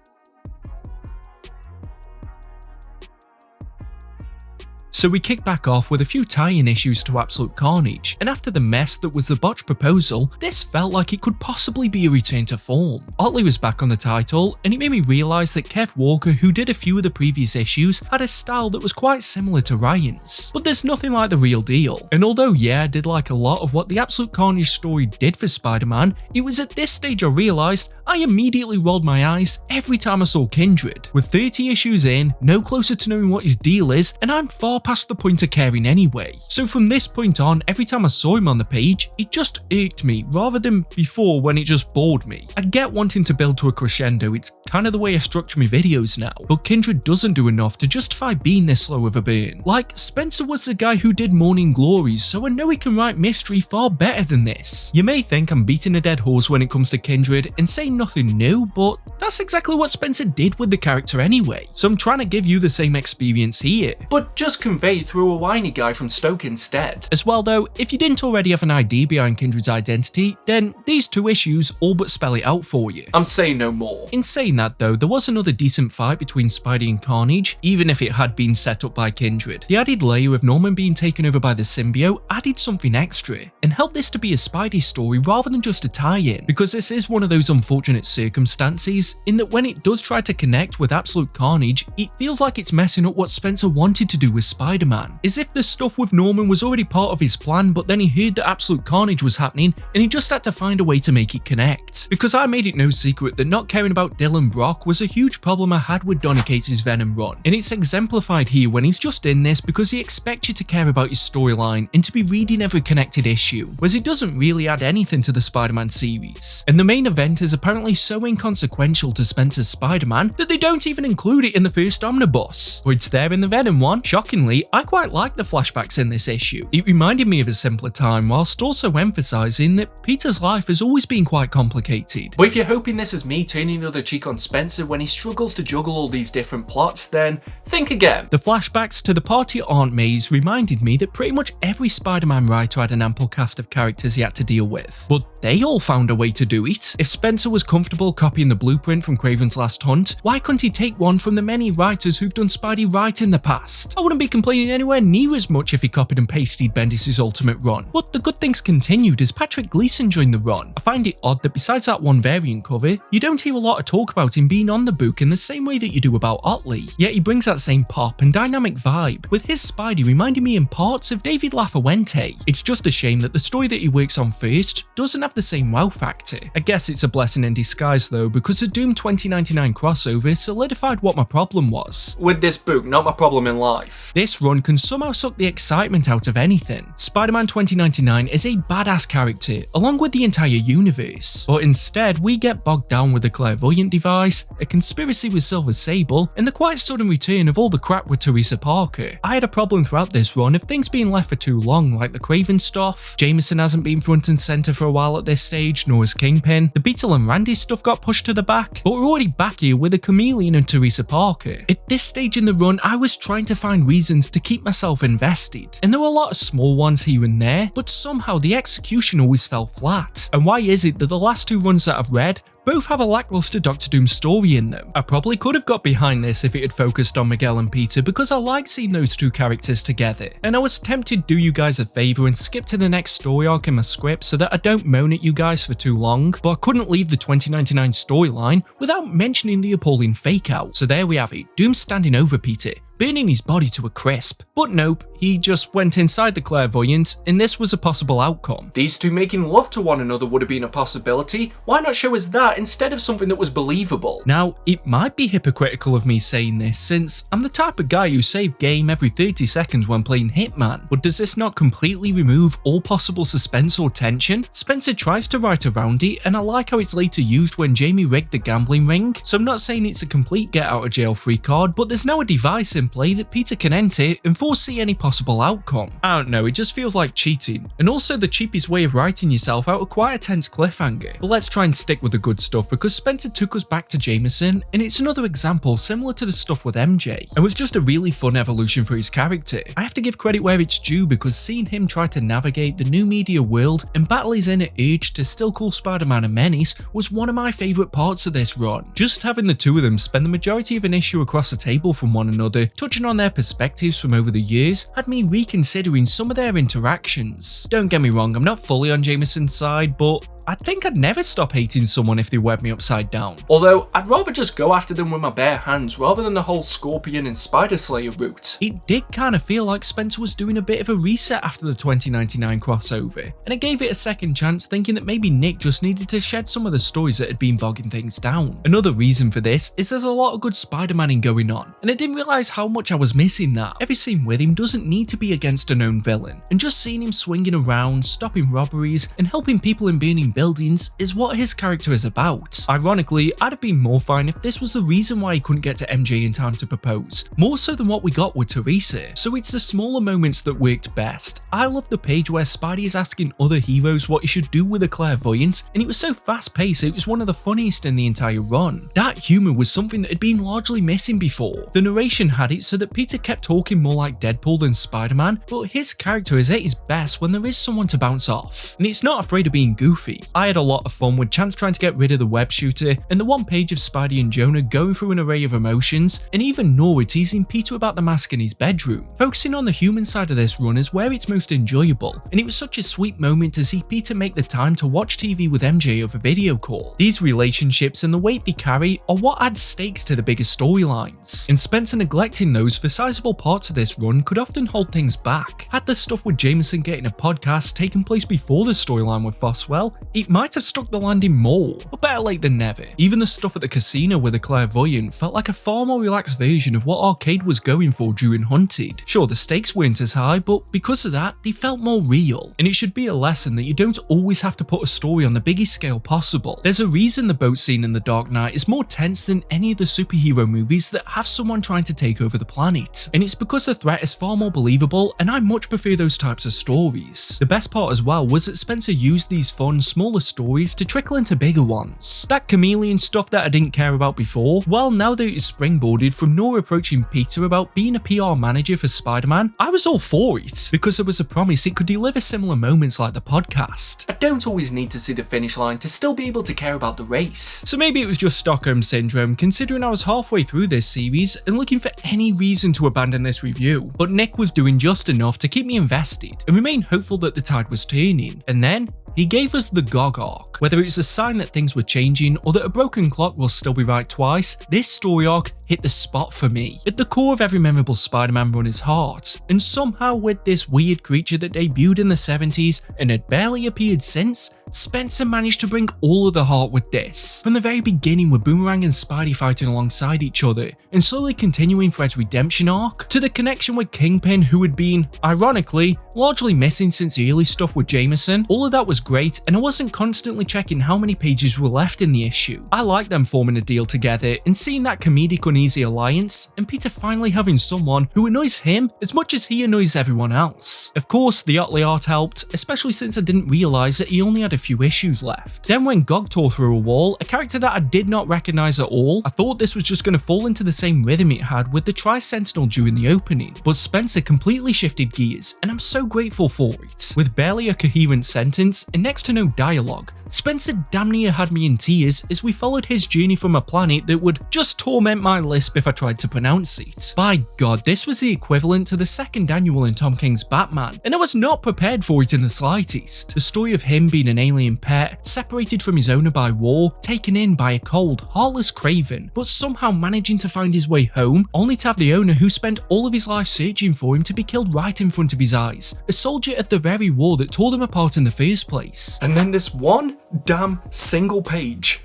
So we kick back off with a few tie-in issues to Absolute Carnage, and after the mess that was the botched proposal, this felt like it could possibly be a return to form. Otley was back on the title, and it made me realise that Kev Walker, who did a few of the previous issues, had a style that was quite similar to Ryan's. But there's nothing like the real deal, and although yeah, I did like a lot of what the Absolute Carnage story did for Spider-Man, it was at this stage I realised I immediately rolled my eyes every time I saw Kindred. With 30 issues in, no closer to knowing what his deal is, and I'm far past the point of caring anyway. So from this point on, every time I saw him on the page, it just irked me rather than before when it just bored me. I get wanting to build to a crescendo, it's kind of the way I structure my videos now, but Kindred doesn't do enough to justify being this slow of a burn. Like, Spencer was the guy who did Morning Glories, so I know he can write mystery far better than this. You may think I'm beating a dead horse when it comes to Kindred and saying nothing new, but that's exactly what Spencer did with the character anyway, so I'm trying to give you the same experience here. But just McVeigh threw a whiny guy from Stoke instead. As well though, if you didn't already have an idea behind Kindred's identity, then these two issues all but spell it out for you. I'm saying no more. In saying that though, there was another decent fight between Spidey and Carnage, even if it had been set up by Kindred. The added layer of Norman being taken over by the symbiote added something extra, and helped this to be a Spidey story rather than just a tie-in, because this is one of those unfortunate circumstances in that when it does try to connect with Absolute Carnage, it feels like it's messing up what Spencer wanted to do with Spider-Man. As if the stuff with Norman was already part of his plan, but then he heard that Absolute Carnage was happening and he just had to find a way to make it connect. Because I made it no secret that not caring about Dylan Brock was a huge problem I had with Donny Cates' Venom run, and it's exemplified here when he's just in this because he expects you to care about his storyline and to be reading every connected issue, whereas it doesn't really add anything to the Spider-Man series. And the main event is apparently so inconsequential to Spencer's Spider-Man that they don't even include it in the first omnibus, but it's there in the Venom one. Shockingly, I quite like the flashbacks in this issue. It reminded me of a simpler time whilst also emphasising that Peter's life has always been quite complicated. But if you're hoping this is me turning the other cheek on Spencer when he struggles to juggle all these different plots, then think again. The flashbacks to the party at Aunt May's reminded me that pretty much every Spider-Man writer had an ample cast of characters he had to deal with, but they all found a way to do it. If Spencer was comfortable copying the blueprint from Kraven's Last Hunt, why couldn't he take one from the many writers who've done Spidey right in the past? I wouldn't be complaining anywhere near as much if he copied and pasted Bendis' Ultimate run. But the good things continued as Patrick Gleason joined the run. I find it odd that besides that one variant cover, you don't hear a lot of talk about him being on the book in the same way that you do about Otley. Yet he brings that same pop and dynamic vibe, with his Spidey reminding me in parts of David Lafuente. It's just a shame that the story that he works on first doesn't have the same wow factor. I guess it's a blessing in disguise though, because the Doom 2099 crossover solidified what my problem was. With this book, not my problem in life. This run can somehow suck the excitement out of anything. Spider-Man 2099 is a badass character, along with the entire universe. But instead, we get bogged down with the clairvoyant device, a conspiracy with Silver Sable, and the quite sudden return of all the crap with Teresa Parker. I had a problem throughout this run of things being left for too long, like the Kraven stuff. Jameson hasn't been front and centre for a while at this stage, nor has Kingpin. The Beetle and Randy stuff got pushed to the back, but we're already back here with a Chameleon and Teresa Parker. At this stage in the run, I was trying to find reasons to keep myself invested, and there were a lot of small ones here and there, but somehow the execution always fell flat. And why is it that the last two runs that I've read both have a lackluster Doctor Doom story in them? I probably could have got behind this if it had focused on Miguel and Peter, because I like seeing those two characters together, and I was tempted to do you guys a favour and skip to the next story arc in my script so that I don't moan at you guys for too long, but I couldn't leave the 2099 storyline without mentioning the appalling fake out. So there we have it, Doom standing over Peter, burning his body to a crisp. But nope, he just went inside the clairvoyant, and this was a possible outcome. These two making love to one another would have been a possibility. Why not show us that instead of something that was believable? Now, it might be hypocritical of me saying this, since I'm the type of guy who save game every 30 seconds when playing Hitman, but does this not completely remove all possible suspense or tension? Spencer tries to write around it, and I like how it's later used when Jamie rigged the gambling ring, so I'm not saying it's a complete get out of jail free card, but there's now a device in play that Peter can enter and foresee any possible outcome. I don't know, it just feels like cheating, and also the cheapest way of writing yourself out of quite a tense cliffhanger. But let's try and stick with the good stuff, because Spencer took us back to Jameson, and it's another example similar to the stuff with MJ, and was just a really fun evolution for his character. I have to give credit where it's due, because seeing him try to navigate the new media world and battle his inner urge to still call Spider-Man a menace was one of my favourite parts of this run. Just having the two of them spend the majority of an issue across the table from one another, touching on their perspectives from over the years, had me reconsidering some of their interactions. Don't get me wrong, I'm not fully on Jameson's side, but I think I'd never stop hating someone if they webbed me upside down. Although, I'd rather just go after them with my bare hands rather than the whole Scorpion and Spider Slayer route. It did kind of feel like Spencer was doing a bit of a reset after the 2099 crossover, and I gave it a second chance thinking that maybe Nick just needed to shed some of the stories that had been bogging things down. Another reason for this is there's a lot of good Spider-Maning going on, and I didn't realise how much I was missing that. Every scene with him doesn't need to be against a known villain, and just seeing him swinging around, stopping robberies, and helping people in burning buildings is what his character is about. Ironically, I'd have been more fine if this was the reason why he couldn't get to MJ in time to propose, more so than what we got with Teresa. So it's the smaller moments that worked best. I love the page where Spidey is asking other heroes what he should do with a clairvoyant, and it was so fast paced it was one of the funniest in the entire run. That humour was something that had been largely missing before. The narration had it so that Peter kept talking more like Deadpool than Spider-Man, but his character is at his best when there is someone to bounce off, and it's not afraid of being goofy. I had a lot of fun with Chance trying to get rid of the web shooter, and the one page of Spidey and Jonah going through an array of emotions, and even Nora teasing Peter about the mask in his bedroom. Focusing on the human side of this run is where it's most enjoyable, and it was such a sweet moment to see Peter make the time to watch TV with MJ over video call. These relationships and the weight they carry are what adds stakes to the bigger storylines, and Spencer neglecting those for sizable parts of this run could often hold things back. Had the stuff with Jameson getting a podcast taken place before the storyline with Foswell, it might have stuck the landing more, but better late than never. Even the stuff at the casino with the clairvoyant felt like a far more relaxed version of what Arcade was going for during Hunted. Sure, the stakes weren't as high, but because of that, they felt more real, and it should be a lesson that you don't always have to put a story on the biggest scale possible. There's a reason the boat scene in The Dark Knight is more tense than any of the superhero movies that have someone trying to take over the planet, and it's because the threat is far more believable, and I much prefer those types of stories. The best part as well was that Spencer used these fun, smaller stories to trickle into bigger ones. That chameleon stuff that I didn't care about before, well, now that it's springboarded from Nora approaching Peter about being a PR manager for Spider-Man, I was all for it, because there was a promise it could deliver similar moments like the podcast. I don't always need to see the finish line to still be able to care about the race. So maybe it was just Stockholm Syndrome, considering I was halfway through this series and looking for any reason to abandon this review, but Nick was doing just enough to keep me invested and remain hopeful that the tide was turning, and then he gave us the GOG arc. Whether it's a sign that things were changing or that a broken clock will still be right twice, this story arc hit the spot for me. At the core of every memorable Spider-Man run is heart, and somehow with this weird creature that debuted in the 70s and had barely appeared since, Spencer managed to bring all of the heart with this. From the very beginning with Boomerang and Spidey fighting alongside each other, and slowly continuing Fred's redemption arc, to the connection with Kingpin who had been, ironically, largely missing since the early stuff with Jameson, all of that was great, and I wasn't constantly checking how many pages were left in the issue. I liked them forming a deal together and seeing that comedic uneasy alliance, and Peter finally having someone who annoys him as much as he annoys everyone else. Of course, the Otley art helped, especially since I didn't realise that he only had a few issues left. Then when Gog tore through a wall, a character that I did not recognise at all, I thought this was just going to fall into the same rhythm it had with the Tri-Sentinel during the opening, but Spencer completely shifted gears, and I'm so grateful for it. With barely a coherent sentence and next to no dialogue, Spencer damn near had me in tears as we followed his journey from a planet that would just torment my lisp if I tried to pronounce it. By God, this was the equivalent to the second annual in Tom King's Batman, and I was not prepared for it in the slightest. The story of him being an alien pet, separated from his owner by war, taken in by a cold, heartless Kraven, but somehow managing to find his way home, only to have the owner who spent all of his life searching for him to be killed right in front of his eyes, a soldier at the very war that tore them apart in the first place. And then this one damn single page.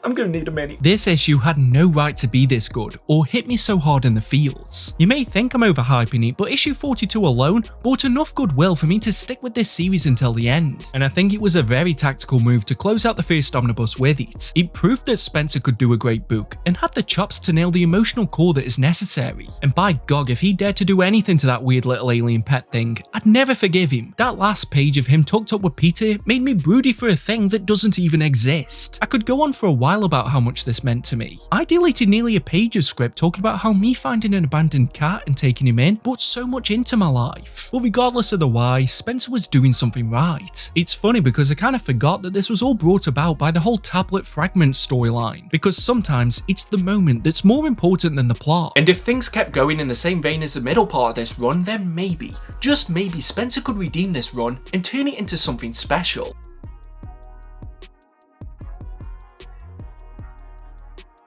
I'm gonna need a minute. This issue had no right to be this good, or hit me so hard in the feels. You may think I'm overhyping it, but issue 42 alone brought enough goodwill for me to stick with this series until the end, and I think it was a very tactical move to close out the first omnibus with it. It proved that Spencer could do a great book, and had the chops to nail the emotional core that is necessary, and by God, if he dared to do anything to that weird little alien pet thing, I'd never forgive him. That last page of him tucked up with Peter made me broody for a thing that doesn't even exist. I could go on for a while about how much this meant to me. I deleted nearly a page of script talking about how me finding an abandoned cat and taking him in brought so much into my life. But regardless of the why, Spencer was doing something right. It's funny because I kind of forgot that this was all brought about by the whole tablet fragment storyline, because sometimes it's the moment that's more important than the plot. And if things kept going in the same vein as the middle part of this run, then maybe, just maybe, Spencer could redeem this run and turn it into something special.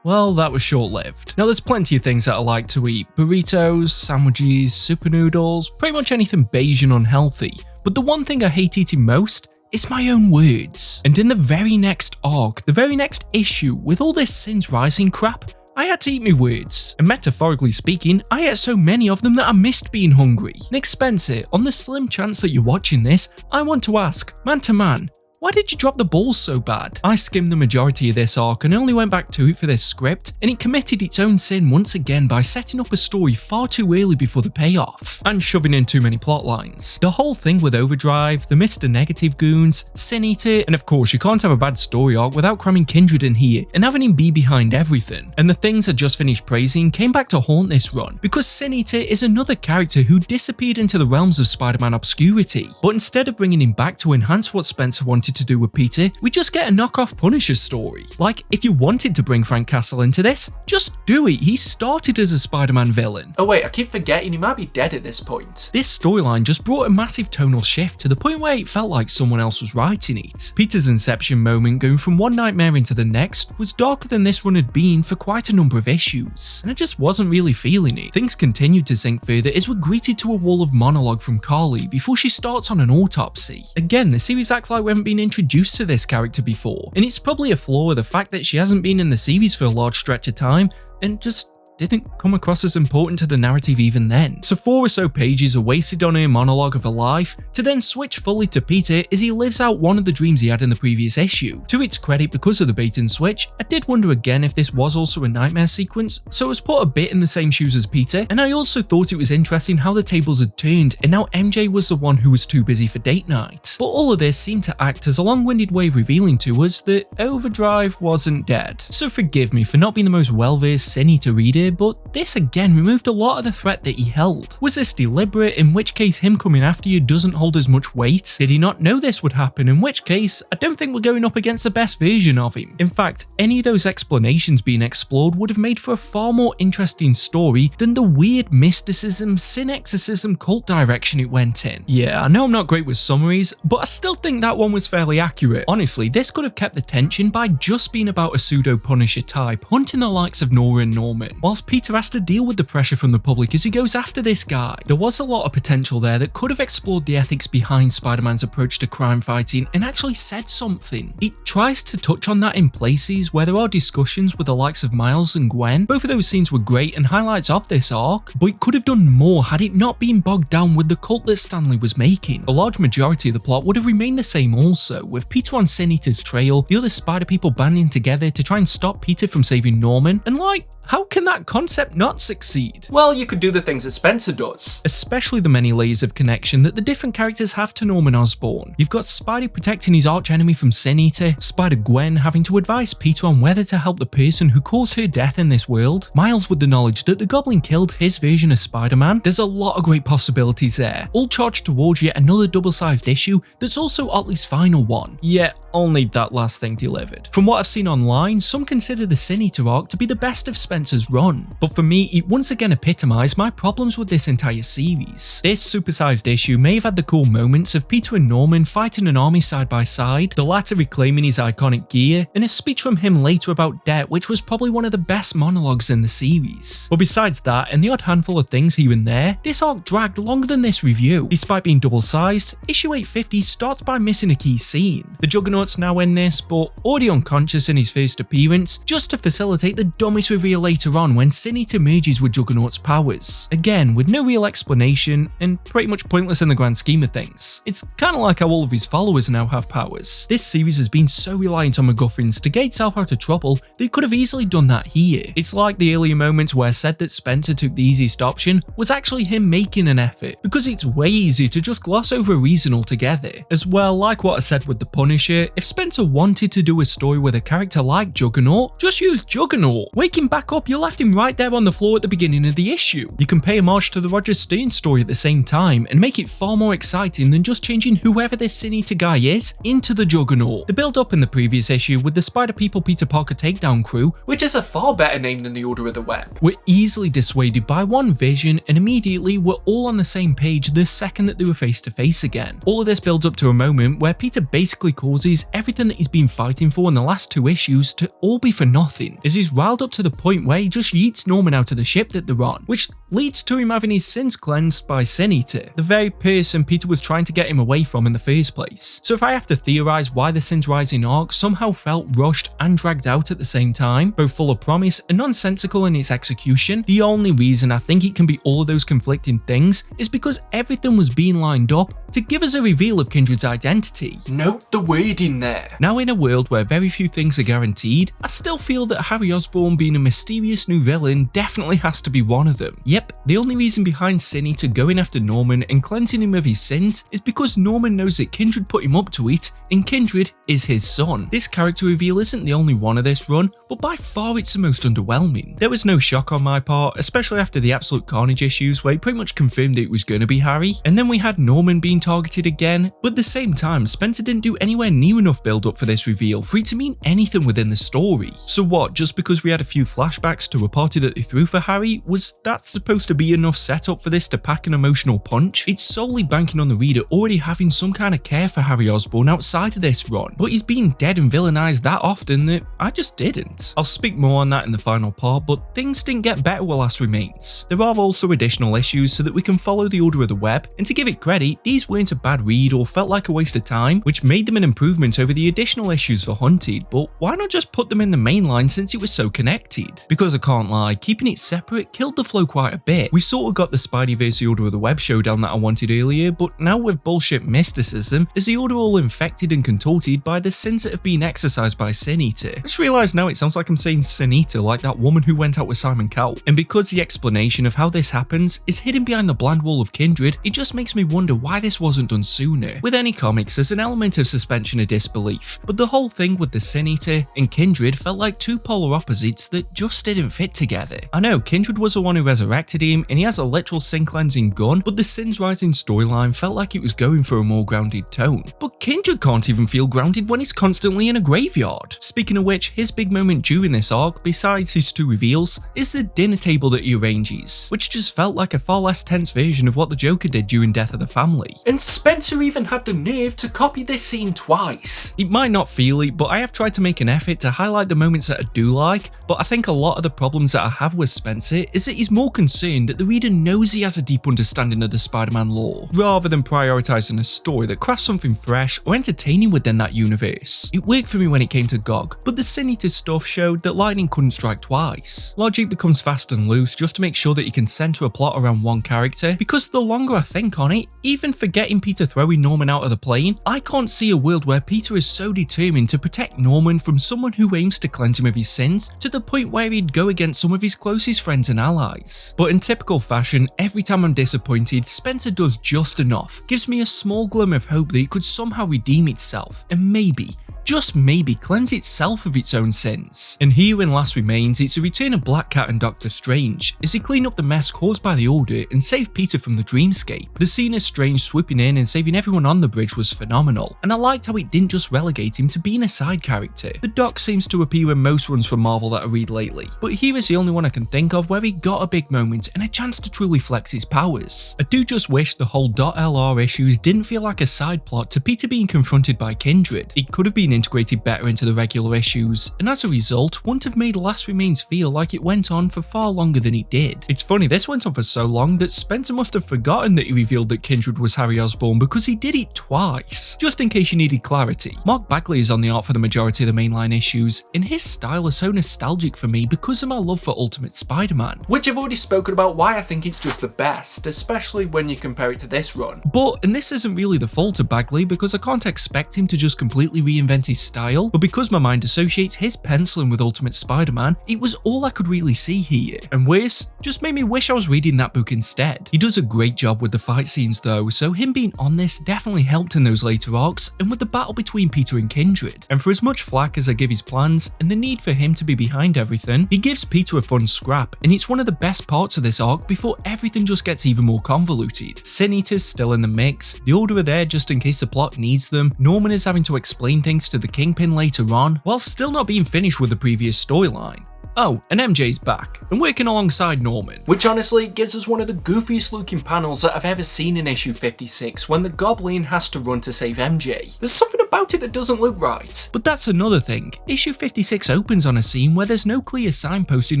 Well, that was short-lived. Now there's plenty of things that I like to eat. Burritos, sandwiches, super noodles, pretty much anything beige and unhealthy. But the one thing I hate eating most is my own words. And in the very next arc, the very next issue, with all this Sins Rising crap, I had to eat my words, and metaphorically speaking, I ate so many of them that I missed being hungry. Nick Spencer, on the slim chance that you're watching this, I want to ask, man to man, Why did you drop the ball so bad? I skimmed the majority of this arc and only went back to it for this script, and it committed its own sin once again by setting up a story far too early before the payoff, and shoving in too many plot lines. The whole thing with Overdrive, the Mr. Negative goons, Sin Eater, and of course you can't have a bad story arc without cramming Kindred in here and having him be behind everything. And the things I just finished praising came back to haunt this run, because Sin Eater is another character who disappeared into the realms of Spider-Man obscurity, but instead of bringing him back to enhance what Spencer wanted to do with Peter, we just get a knockoff Punisher story. Like, if you wanted to bring Frank Castle into this, just do it. He started as a Spider-Man villain. Oh wait, I keep forgetting he might be dead at this point. This storyline just brought a massive tonal shift to the point where it felt like someone else was writing it. Peter's inception moment going from one nightmare into the next was darker than this run had been for quite a number of issues, and I just wasn't really feeling it. Things continued to sink further as we're greeted to a wall of monologue from Carly before she starts on an autopsy. Again, the series acts like we haven't been introduced to this character before, and it's probably a flaw of the fact that she hasn't been in the series for a large stretch of time and just didn't come across as important to the narrative even then. So 4 or so pages are wasted on her monologue of her life, to then switch fully to Peter as he lives out one of the dreams he had in the previous issue. To its credit, because of the bait and switch, I did wonder again if this was also a nightmare sequence, so it was put a bit in the same shoes as Peter, and I also thought it was interesting how the tables had turned and now MJ was the one who was too busy for date night. But all of this seemed to act as a long-winded way of revealing to us that Overdrive wasn't dead. So forgive me for not being the most well-versed Sin Eater reader, but this again removed a lot of the threat that he held. Was this deliberate, in which case him coming after you doesn't hold as much weight? Did he not know this would happen, in which case I don't think we're going up against the best version of him. In fact, any of those explanations being explored would have made for a far more interesting story than the weird mysticism, sin exorcism cult direction it went in. Yeah, I know I'm not great with summaries, but I still think that one was fairly accurate. Honestly, this could have kept the tension by just being about a pseudo-Punisher type hunting the likes of Nora and Norman, whilst Peter has to deal with the pressure from the public as he goes after this guy. There was a lot of potential there that could have explored the ethics behind Spider-Man's approach to crime fighting and actually said something. It tries to touch on that in places where there are discussions with the likes of Miles and Gwen. Both of those scenes were great and highlights of this arc, but it could have done more had it not been bogged down with the cult that Stanley was making. A large majority of the plot would have remained the same also, with Peter on Sin Eater's trail, the other Spider people banding together to try and stop Peter from saving Norman, and like, how can that concept not succeed? Well, you could do the things that Spencer does. Especially the many layers of connection that the different characters have to Norman Osborn. You've got Spidey protecting his archenemy from Sin Eater, Spider-Gwen having to advise Peter on whether to help the person who caused her death in this world, Miles with the knowledge that the Goblin killed his version of Spider-Man. There's a lot of great possibilities there, all charged towards yet another double-sized issue that's also Otley's final one, yet only that last thing delivered. From what I've seen online, some consider the Sin Eater arc to be the best of Spencer's run, but for me it once again epitomised my problems with this entire series. This supersized issue may have had the cool moments of Peter and Norman fighting an army side by side, the latter reclaiming his iconic gear, and a speech from him later about debt, which was probably one of the best monologues in the series. But besides that and the odd handful of things here and there, this arc dragged longer than this review. Despite being double-sized, issue 850 starts by missing a key scene. The Juggernaut's now in this, but already unconscious in his first appearance, just to facilitate the dumbest reveal later on when Sin Eater merges with Juggernaut's powers. Again, with no real explanation, and pretty much pointless in the grand scheme of things. It's kinda like how all of his followers now have powers. This series has been so reliant on MacGuffins to get itself out of trouble, they could have easily done that here. It's like the earlier moments where I said that Spencer took the easiest option was actually him making an effort, because it's way easier to just gloss over a reason altogether. As well, like what I said with the Punisher, if Spencer wanted to do a story with a character like Juggernaut, just use Juggernaut. Wake him back up, you left him right there on the floor at the beginning of the issue. You can pay homage to the Roger Stern story at the same time and make it far more exciting than just changing whoever this Sin Eater guy is into the Juggernaut. The build up in the previous issue with the Spider People Peter Parker takedown crew, which is a far better name than the Order of the Web, were easily dissuaded by one vision and immediately were all on the same page the second that they were face to face again. All of this builds up to a moment where Peter basically causes everything that he's been fighting for in the last 2 issues to all be for nothing, as he's riled up to the point where he just yeets Norman out of the ship that they're on, which leads to him having his sins cleansed by Sin Eater, the very person Peter was trying to get him away from in the first place. So if I have to theorize why the Sins Rising arc somehow felt rushed and dragged out at the same time, both full of promise and nonsensical in its execution, the only reason I think it can be all of those conflicting things is because everything was being lined up to give us a reveal of Kindred's identity. Note the wording there. Now, in a world where very few things are guaranteed, I still feel that Harry Osborn being a mysterious new villain definitely has to be one of them. Yep, the only reason behind Sin Eater going after Norman and cleansing him of his sins is because Norman knows that Kindred put him up to it, and Kindred is his son. This character reveal isn't the only one of this run, but by far it's the most underwhelming. There was no shock on my part, especially after the Absolute Carnage issues where he pretty much confirmed that it was going to be Harry, and then we had Norman being targeted again, but at the same time Spencer didn't do anywhere near enough build up for this reveal for it to mean anything within the story. So what, just because we had a few flashbacks to a party that they threw for Harry, was that supposed to be enough setup for this to pack an emotional punch? It's solely banking on the reader already having some kind of care for Harry Osborn outside of this run, but he's being dead and villainized that often that I just didn't. I'll speak more on that in the final part, but things didn't get better with Last Remains. There are also additional issues so that we can follow the order of the web, and to give it credit, these weren't a bad read or felt like a waste of time, which made them an improvement over the additional issues for Hunted, but why not just put them in the main line since it was so connected? Because I can't lie, keeping it separate killed the flow quite a bit. We sort of got the Spideyverse The Order of the Web showdown that I wanted earlier, but now with bullshit mysticism, is the Order all infected and contorted by the sins that have been exercised by Sin Eater? I just realised now it sounds like I'm saying Sin Eater like that woman who went out with Simon Cowell, and because the explanation of how this happens is hidden behind the bland wall of Kindred, it just makes me wonder why this wasn't done sooner. With any comics, there's an element of suspension of disbelief, but the whole thing with the Sin Eater and Kindred felt like two polar opposites that just didn't fit together. I know Kindred was the one who resurrected him and he has a literal sin cleansing gun, but the Sins Rising storyline felt like it was going for a more grounded tone. But Kindred can't even feel grounded when he's constantly in a graveyard. Speaking of which, his big moment during this arc, besides his two reveals, is the dinner table that he arranges, which just felt like a far less tense version of what the Joker did during Death of the Family. And Spencer even had the nerve to copy this scene twice. It might not feel it, but I have tried to make an effort to highlight the moments that I do like, but I think a lot of the problems that I have with Spencer is that he's more concerned that the reader knows he has a deep understanding of the Spider-Man lore, rather than prioritising a story that crafts something fresh or entertaining within that universe. It worked for me when it came to GOG, but the Sin Eater stuff showed that lightning couldn't strike twice. Logic becomes fast and loose just to make sure that you can center a plot around one character, because the longer I think on it, even forgetting Peter throwing Norman out of the plane, I can't see a world where Peter is so determined to protect Norman from someone who aims to cleanse him of his sins to the point where he'd go against some of his closest friends and allies. But in typical fashion, every time I'm disappointed, Spencer does just enough, gives me a small glimmer of hope that it could somehow redeem itself, and maybe, just maybe, cleanse itself of its own sins. And here in Last Remains, it's a return of Black Cat and Doctor Strange, as they clean up the mess caused by the Order and save Peter from the dreamscape. The scene of Strange swooping in and saving everyone on the bridge was phenomenal, and I liked how it didn't just relegate him to being a side character. The Doc seems to appear in most runs from Marvel that I read lately, but here is the only one I can think of where he got a big moment and a chance to truly flex his powers. I do just wish the whole .lr issues didn't feel like a side plot to Peter being confronted by Kindred. It could have been integrated better into the regular issues, and as a result, wouldn't have made Last Remains feel like it went on for far longer than it did. It's funny, this went on for so long that Spencer must have forgotten that he revealed that Kindred was Harry Osborn because he did it twice. Just in case you needed clarity, Mark Bagley is on the art for the majority of the mainline issues, and his style is so nostalgic for me because of my love for Ultimate Spider-Man. Which I've already spoken about why I think it's just the best, especially when you compare it to this run. But, and this isn't really the fault of Bagley because I can't expect him to just completely reinvent his style, but because my mind associates his penciling with Ultimate Spider-Man, it was all I could really see here. And worse, just made me wish I was reading that book instead. He does a great job with the fight scenes though, so him being on this definitely helped in those later arcs and with the battle between Peter and Kindred. And for as much flack as I give his plans and the need for him to be behind everything, he gives Peter a fun scrap, and it's one of the best parts of this arc before everything just gets even more convoluted. Sin Eater's still in the mix, the Order are there just in case the plot needs them, Norman is having to explain things to the Kingpin later on, while still not being finished with the previous storyline. Oh, and MJ's back, and working alongside Norman. Which honestly gives us one of the goofiest looking panels that I've ever seen in issue 56 when the Goblin has to run to save MJ. There's something about it that doesn't look right. But that's another thing. Issue 56 opens on a scene where there's no clear signposting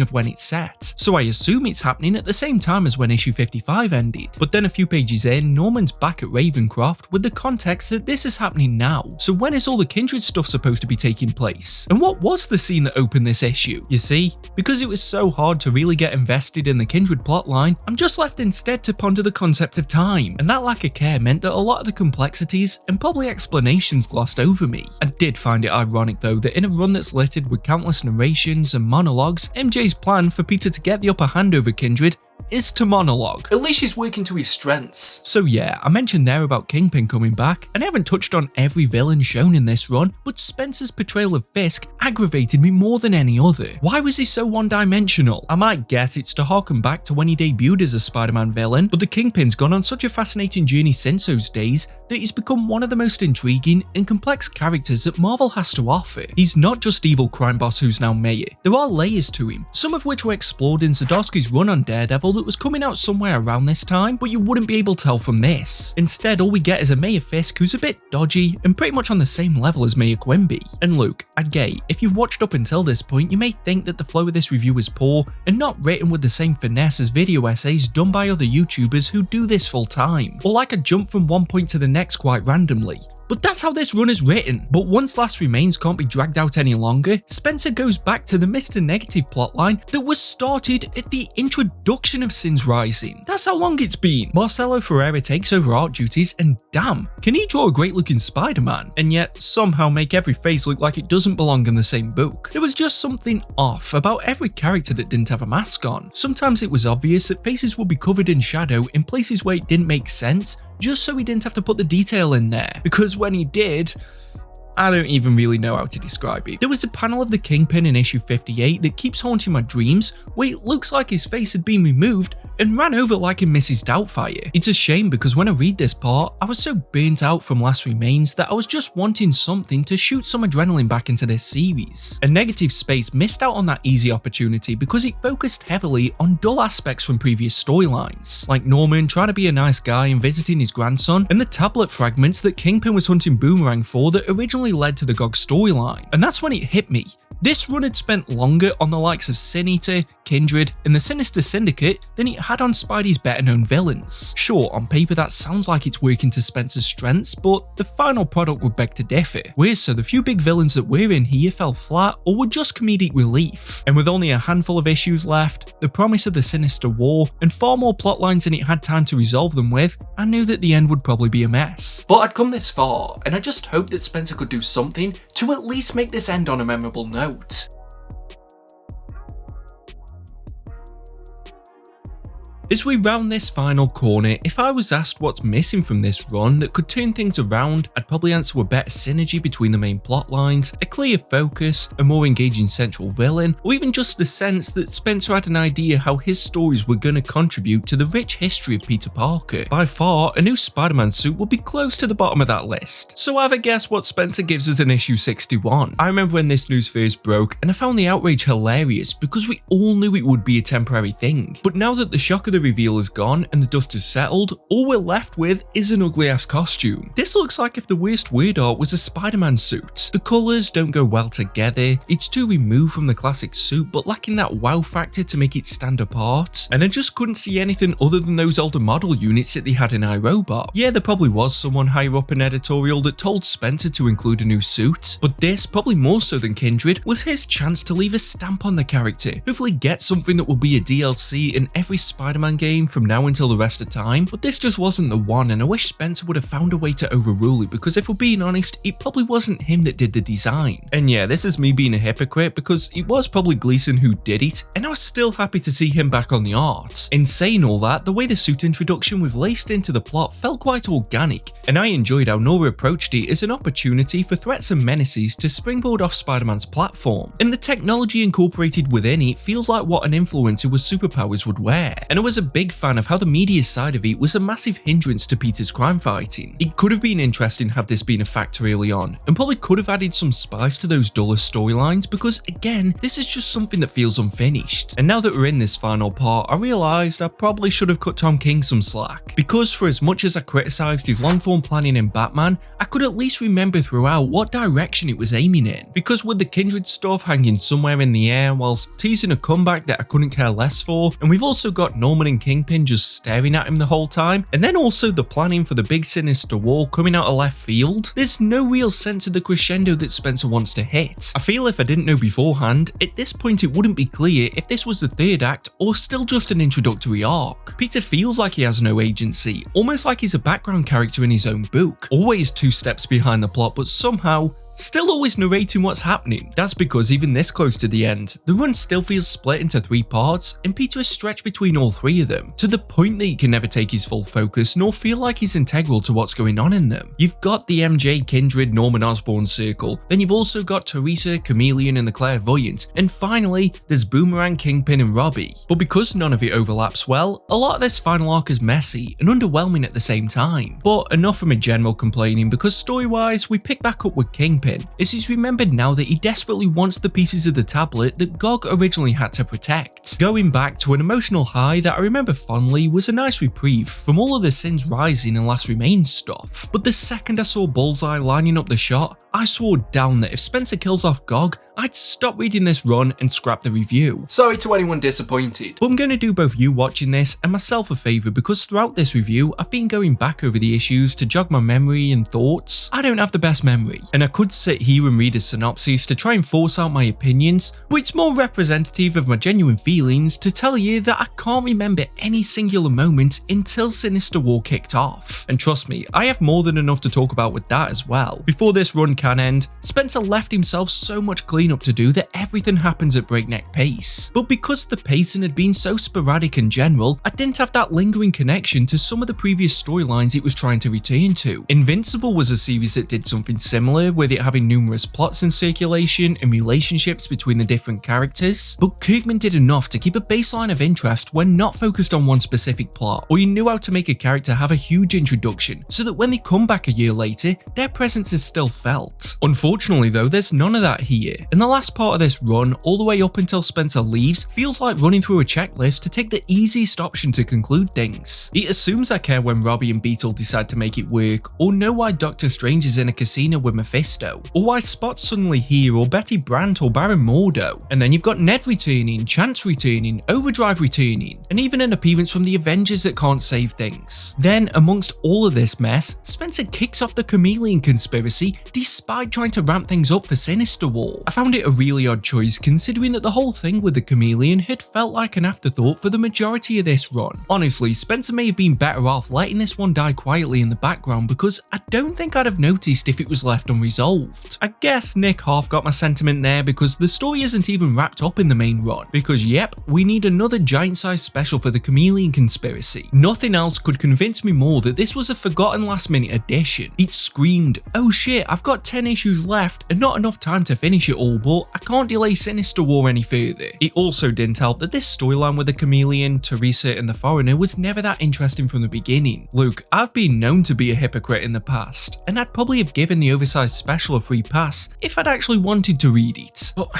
of when it's set, so I assume it's happening at the same time as when issue 55 ended. But then a few pages in, Norman's back at Ravencroft with the context that this is happening now. So when is all the Kindred stuff supposed to be taking place? And what was the scene that opened this issue? You see, because it was so hard to really get invested in the Kindred plotline, I'm just left instead to ponder the concept of time, and that lack of care meant that a lot of the complexities and probably explanations glossed over me. I did find it ironic though that in a run that's littered with countless narrations and monologues, MJ's plan for Peter to get the upper hand over Kindred is to monologue. At least he's working to his strengths. So yeah, I mentioned there about Kingpin coming back, and I haven't touched on every villain shown in this run, but Spencer's portrayal of Fisk aggravated me more than any other. Why was he so one-dimensional? I might guess it's to harken back to when he debuted as a Spider-Man villain, but the Kingpin's gone on such a fascinating journey since those days that he's become one of the most intriguing and complex characters that Marvel has to offer. He's not just evil crime boss who's now mayor. There are layers to him, some of which were explored in Zdarsky's run on Daredevil that was coming out somewhere around this time, but you wouldn't be able to tell from this. Instead, all we get is a Mayor Fisk who's a bit dodgy and pretty much on the same level as Mayor Quimby. And look, I get it, if you've watched up until this point, you may think that the flow of this review is poor and not written with the same finesse as video essays done by other YouTubers who do this full time, or like a jump from one point to the next quite randomly. But that's how this run is written. But once Last Remains can't be dragged out any longer, Spencer goes back to the Mr. Negative plotline that was started at the introduction of Sins Rising. That's how long it's been. Marcelo Ferreira takes over art duties and damn, can he draw a great looking Spider-Man? And yet somehow make every face look like it doesn't belong in the same book. There was just something off about every character that didn't have a mask on. Sometimes it was obvious that faces would be covered in shadow in places where it didn't make sense, just so he didn't have to put the detail in there, because when he did, I don't even really know how to describe it. There was a panel of the Kingpin in issue 58 that keeps haunting my dreams, where it looks like his face had been removed and ran over like in Mrs. Doubtfire. It's a shame because when I read this part, I was so burnt out from Last Remains that I was just wanting something to shoot some adrenaline back into this series. And Negative Space missed out on that easy opportunity because it focused heavily on dull aspects from previous storylines, like Norman trying to be a nice guy and visiting his grandson, and the tablet fragments that Kingpin was hunting Boomerang for that originally led to the GOG storyline. And that's when it hit me. This run had spent longer on the likes of Sin Eater, Kindred, and the Sinister Syndicate than it had on Spidey's better-known villains. Sure, on paper that sounds like it's working to Spencer's strengths, but the final product would beg to differ. Whereas so the few big villains that were in here fell flat or were just comedic relief. And with only a handful of issues left, the promise of the Sinister War, and far more plotlines than it had time to resolve them with, I knew that the end would probably be a mess. But I'd come this far, and I just hoped that Spencer could do something to at least make this end on a memorable note. As we round this final corner, if I was asked what's missing from this run that could turn things around, I'd probably answer a better synergy between the main plot lines, a clear focus, a more engaging central villain, or even just the sense that Spencer had an idea how his stories were going to contribute to the rich history of Peter Parker. By far, a new Spider-Man suit would be close to the bottom of that list. So have a guess what Spencer gives us in issue 61. I remember when this news first broke, and I found the outrage hilarious because we all knew it would be a temporary thing. But now that the shock of the reveal is gone and the dust has settled, all we're left with is an ugly ass costume. This looks like if the worst weird art was a Spider-Man suit. The colours don't go well together, it's too removed from the classic suit but lacking that wow factor to make it stand apart, and I just couldn't see anything other than those older model units that they had in iRobot. Yeah, there probably was someone higher up in editorial that told Spencer to include a new suit, but this, probably more so than Kindred, was his chance to leave a stamp on the character, hopefully get something that will be a DLC in every Spider-Man game from now until the rest of time. But this just wasn't the one, and I wish Spencer would have found a way to overrule it, because if we're being honest, it probably wasn't him that did the design. And yeah, this is me being a hypocrite because it was probably Gleason who did it, and I was still happy to see him back on the art. In saying all that, the way the suit introduction was laced into the plot felt quite organic, and I enjoyed how Nora approached it as an opportunity for threats and menaces to springboard off Spider-Man's platform, and the technology incorporated within it feels like what an influencer with superpowers would wear. And I was was a big fan of how the media side of it was a massive hindrance to Peter's crime fighting. It could have been interesting had this been a factor early on, and probably could have added some spice to those duller storylines because, again, this is just something that feels unfinished. And now that we're in this final part, I realised I probably should have cut Tom King some slack, because for as much as I criticised his long-form planning in Batman, I could at least remember throughout what direction it was aiming in, because with the Kindred stuff hanging somewhere in the air whilst teasing a comeback that I couldn't care less for, and we've also got Norman and Kingpin just staring at him the whole time, and then also the planning for the big sinister war coming out of left field, there's no real sense of the crescendo that Spencer wants to hit. I feel if I didn't know beforehand, at this point it wouldn't be clear if this was the third act or still just an introductory arc. Peter feels like he has no agency, almost like he's a background character in his own book, always 2 steps behind the plot but somehow still always narrating what's happening. That's because even this close to the end, the run still feels split into 3 parts and Peter is stretched between all 3 of them, to the point that he can never take his full focus nor feel like he's integral to what's going on in them. You've got the MJ, Kindred, Norman Osborn circle, then you've also got Teresa, Chameleon and the Clairvoyant, and finally there's Boomerang, Kingpin and Robbie. But because none of it overlaps well, a lot of this final arc is messy and underwhelming at the same time. But enough from a general complaining, because story-wise we pick back up with Kingpin, as he's remembered now that he desperately wants the pieces of the tablet that Gog originally had to protect. Going back to an emotional high that I remember fondly was a nice reprieve from all of the Sins Rising and Last Remains stuff, but the second I saw Bullseye lining up the shot, I swore down that if Spencer kills off Gog, I'd stop reading this run and scrap the review. Sorry to anyone disappointed. But I'm going to do both you watching this and myself a favour, because throughout this review I've been going back over the issues to jog my memory and thoughts. I don't have the best memory, and I could sit here and read a synopsis to try and force out my opinions, but it's more representative of my genuine feelings to tell you that I can't remember any singular moment until Sinister War kicked off. And trust me, I have more than enough to talk about with that as well. Before this run can end, Spencer left himself so much cleanup to do that everything happens at breakneck pace. But because the pacing had been so sporadic and general, I didn't have that lingering connection to some of the previous storylines it was trying to return to. Invincible was a series that did something similar, with it having numerous plots in circulation and relationships between the different characters, but Kirkman did enough to keep a baseline of interest when not focused on one specific plot, or he knew how to make a character have a huge introduction so that when they come back a year later, their presence is still felt. Unfortunately though, there's none of that here, and the last part of this run, all the way up until Spencer leaves, feels like running through a checklist to take the easiest option to conclude things. It assumes I care when Robbie and Beetle decide to make it work, or know why Doctor Strange is in a casino with Mephisto, or why Spot's suddenly here, or Betty Brant or Baron Mordo. And then you've got Ned returning, Chance returning, Overdrive returning, and even an appearance from the Avengers that can't save things. Then, amongst all of this mess, Spencer kicks off the Chameleon conspiracy despite trying to ramp things up for Sinister War. I found it a really odd choice considering that the whole thing with the Chameleon had felt like an afterthought for the majority of this run. Honestly, Spencer may have been better off letting this one die quietly in the background, because I don't think I'd have noticed if it was left unresolved. I guess Nick half got my sentiment there, because the story isn't even wrapped up in the main run, because yep, we need another giant-sized special for the Chameleon conspiracy. Nothing else could convince me more that this was a forgotten last-minute addition. It screamed, oh shit, I've got 10 issues left and not enough time to finish it all, but I can't delay Sinister War any further. It also didn't help that this storyline with the Chameleon, Teresa and the Foreigner was never that interesting from the beginning. Look, I've been known to be a hypocrite in the past, and I'd probably have given the oversized special a free pass if I'd actually wanted to read it. But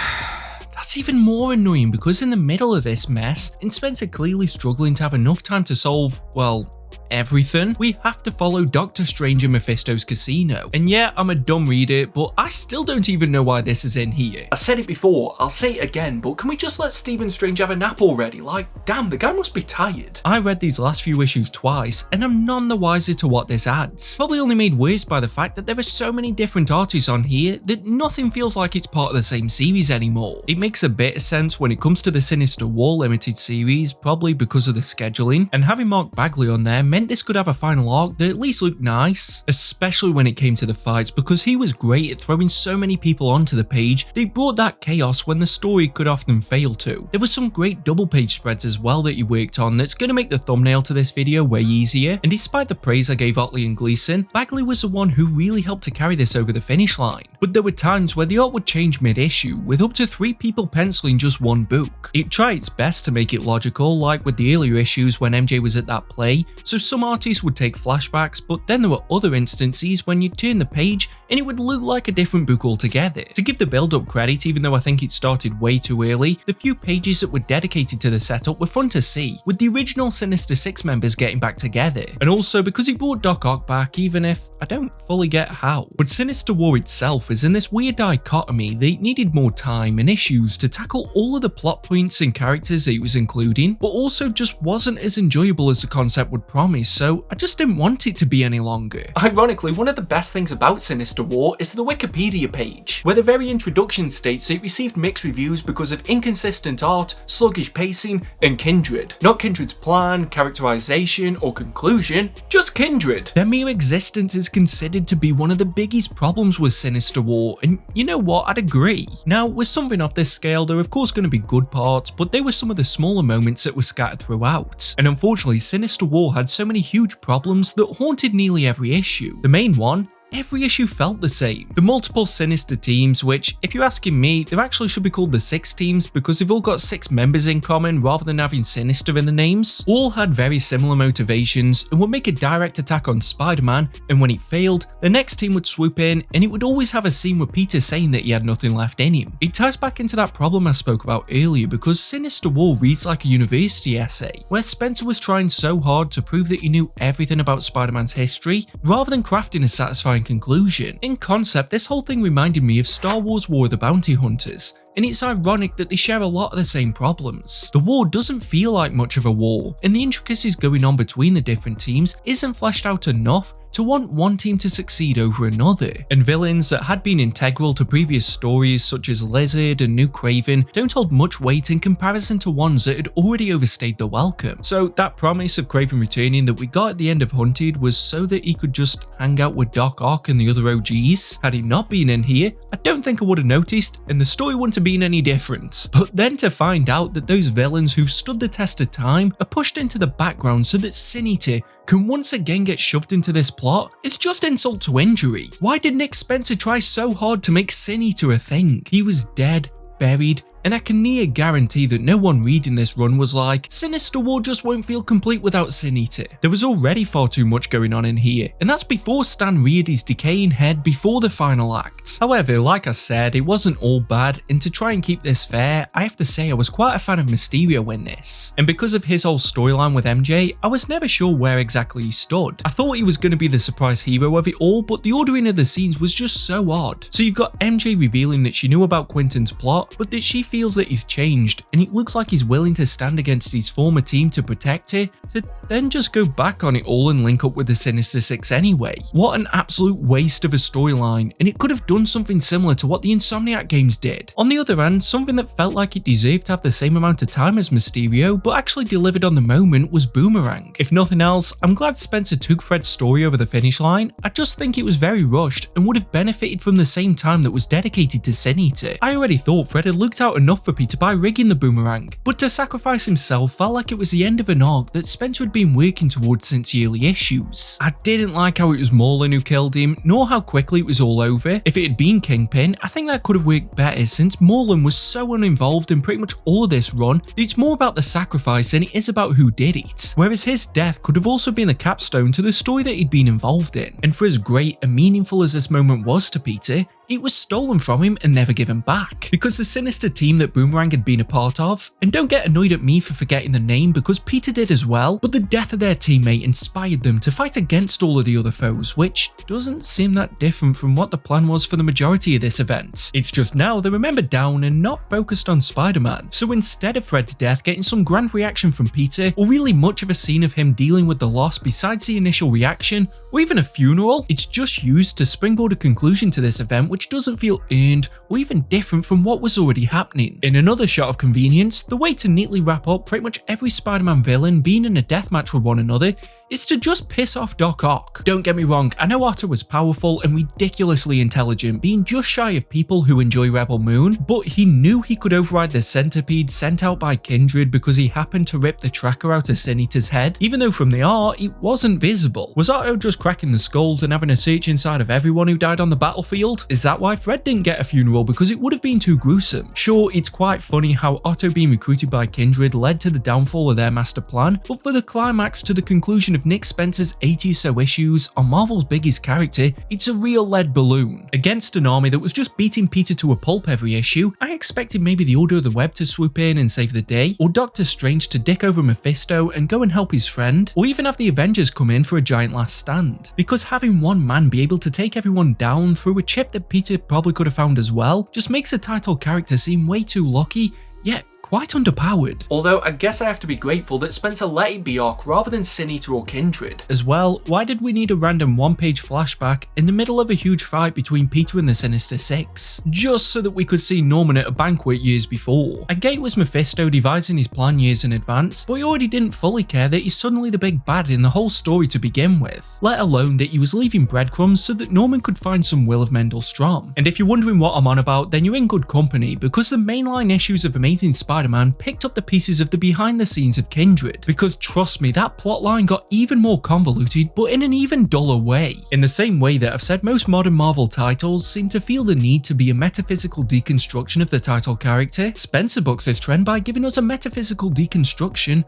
that's even more annoying, because in the middle of this mess, and Spencer clearly struggling to have enough time to solve, well, everything, we have to follow Doctor Strange and Mephisto's casino. And yeah, I'm a dumb reader, but I still don't even know why this is in here. I said it before, I'll say it again, but can we just let Stephen Strange have a nap already? Like, damn, the guy must be tired. I read these last few issues twice, and I'm none the wiser to what this adds. Probably only made worse by the fact that there are so many different artists on here that nothing feels like it's part of the same series anymore. It makes a bit of sense when it comes to the Sinister War limited series, probably because of the scheduling, and having Mark Bagley on there there meant this could have a final arc that at least looked nice, especially when it came to the fights, because he was great at throwing so many people onto the page. They brought that chaos when the story could often fail to. There were some great double page spreads as well that he worked on that's going to make the thumbnail to this video way easier, and despite the praise I gave Otley and Gleason, Bagley was the one who really helped to carry this over the finish line. But there were times where the art would change mid-issue, with up to 3 people penciling just one book. It tried its best to make it logical, like with the earlier issues when MJ was at that play, so some artists would take flashbacks, but then there were other instances when you'd turn the page and it would look like a different book altogether. To give the build-up credit, even though I think it started way too early, the few pages that were dedicated to the setup were fun to see, with the original Sinister Six members getting back together, and also because he brought Doc Ock back, even if I don't fully get how. But Sinister War itself is in this weird dichotomy that it needed more time and issues to tackle all of the plot points and characters that it was including, but also just wasn't as enjoyable as the concept would promise, so I just didn't want it to be any longer. Ironically, one of the best things about Sinister War is the Wikipedia page, where the very introduction states it received mixed reviews because of inconsistent art, sluggish pacing, and Kindred. Not Kindred's plan, characterization, or conclusion, just Kindred. Their mere existence is considered to be one of the biggest problems with Sinister War, and you know what, I'd agree. Now, with something of this scale, there are of course going to be good parts, but they were some of the smaller moments that were scattered throughout. And unfortunately, Sinister War had so many huge problems that haunted nearly every issue. The main one, every issue felt the same. The multiple Sinister teams, which, if you're asking me, they actually should be called the 6 teams because they've all got 6 members in common rather than having Sinister in the names, all had very similar motivations and would make a direct attack on Spider-Man, and when it failed, the next team would swoop in and it would always have a scene with Peter saying that he had nothing left in him. It ties back into that problem I spoke about earlier because Sinister War reads like a university essay, where Spencer was trying so hard to prove that he knew everything about Spider-Man's history rather than crafting a satisfying conclusion. In concept, this whole thing reminded me of Star Wars War of the Bounty Hunters, and it's ironic that they share a lot of the same problems. The war doesn't feel like much of a war, and the intricacies going on between the different teams isn't fleshed out enough to want one team to succeed over another, and villains that had been integral to previous stories such as Lizard and New Craven don't hold much weight in comparison to ones that had already overstayed their welcome. So that promise of Craven returning that we got at the end of Hunted was so that he could just hang out with Doc Ock and the other OGs. Had he not been in here, I don't think I would have noticed and the story wouldn't have been any different. But then to find out that those villains who've stood the test of time are pushed into the background so that Sin Eater can once again get shoved into this plot, it's just insult to injury. Why did Nick Spencer try so hard to make Sin Eater a thing? He was dead, buried, and I can near guarantee that no one reading this run was like, Sinister War just won't feel complete without Sin Eater. There was already far too much going on in here, and that's before Stan reared his decaying head before the final act. However, like I said, it wasn't all bad, and to try and keep this fair, I have to say I was quite a fan of Mysterio in this. And because of his whole storyline with MJ, I was never sure where exactly he stood. I thought he was going to be the surprise hero of it all, but the ordering of the scenes was just so odd. So you've got MJ revealing that she knew about Quentin's plot, but that she feels that he's changed, and it looks like he's willing to stand against his former team to protect her, to then just go back on it all and link up with the Sinister Six anyway. What an absolute waste of a storyline, and it could have done something similar to what the Insomniac games did. On the other hand, something that felt like it deserved to have the same amount of time as Mysterio, but actually delivered on the moment, was Boomerang. If nothing else, I'm glad Spencer took Fred's story over the finish line. I just think it was very rushed and would have benefited from the same time that was dedicated to Sin Eater. I already thought Fred had looked out enough for Peter by rigging the Boomerang, but to sacrifice himself felt like it was the end of an arc that Spencer had been working towards since the early issues. I didn't like how it was Morlun who killed him, nor how quickly it was all over. If it had been Kingpin, I think that could have worked better since Morlun was so uninvolved in pretty much all of this run that it's more about the sacrifice than it is about who did it. Whereas his death could have also been the capstone to the story that he'd been involved in. And for as great and meaningful as this moment was to Peter, it was stolen from him and never given back. Because the sinister team that Boomerang had been a part of, and don't get annoyed at me for forgetting the name because Peter did as well, but the death of their teammate inspired them to fight against all of the other foes, which doesn't seem that different from what the plan was for the majority of this event. It's just now they're remembered down and not focused on Spider-Man. So instead of Fred's death getting some grand reaction from Peter, or really much of a scene of him dealing with the loss besides the initial reaction, or even a funeral, it's just used to springboard a conclusion to this event which doesn't feel earned or even different from what was already happening. In another shot of convenience, the way to neatly wrap up pretty much every Spider-Man villain being in a deathmatch with one another is to just piss off Doc Ock. Don't get me wrong, I know Otto was powerful and ridiculously intelligent, being just shy of people who enjoy Rebel Moon, but he knew he could override the centipede sent out by Kindred because he happened to rip the tracker out of Sin Eater's head, even though from the art it wasn't visible. Was Otto just cracking the skulls and having a search inside of everyone who died on the battlefield? Is that why Fred didn't get a funeral? Because it would have been too gruesome. Sure, it's quite funny how Otto being recruited by Kindred led to the downfall of their master plan, but for the climax to the conclusion of Nick Spencer's 80 or so issues on Marvel's biggest character, it's a real lead balloon. Against an army that was just beating Peter to a pulp every issue, I expected maybe the Order of the Web to swoop in and save the day, or Doctor Strange to dick over Mephisto and go and help his friend, or even have the Avengers come in for a giant last stand. Because having one man be able to take everyone down through a chip that Peter probably could have found as well, just makes a title character seem way too lucky, yet quite underpowered. Although I guess I have to be grateful that Spencer let it be Ock rather than Sin Eater or Kindred. As well, why did we need a random one-page flashback in the middle of a huge fight between Peter and the Sinister Six, just so that we could see Norman at a banquet years before? I get it was Mephisto devising his plan years in advance, but he already didn't fully care that he's suddenly the big bad in the whole story to begin with, let alone that he was leaving breadcrumbs so that Norman could find some will of Mendel Stromm. And if you're wondering what I'm on about, then you're in good company, because the mainline issues of Amazing Spider-Man picked up the pieces of the behind the scenes of Kindred, because trust me, that plotline got even more convoluted, but in an even duller way. In the same way that I've said most modern Marvel titles seem to feel the need to be a metaphysical deconstruction of the title character, Spencer bucks this trend by giving us a metaphysical deconstruction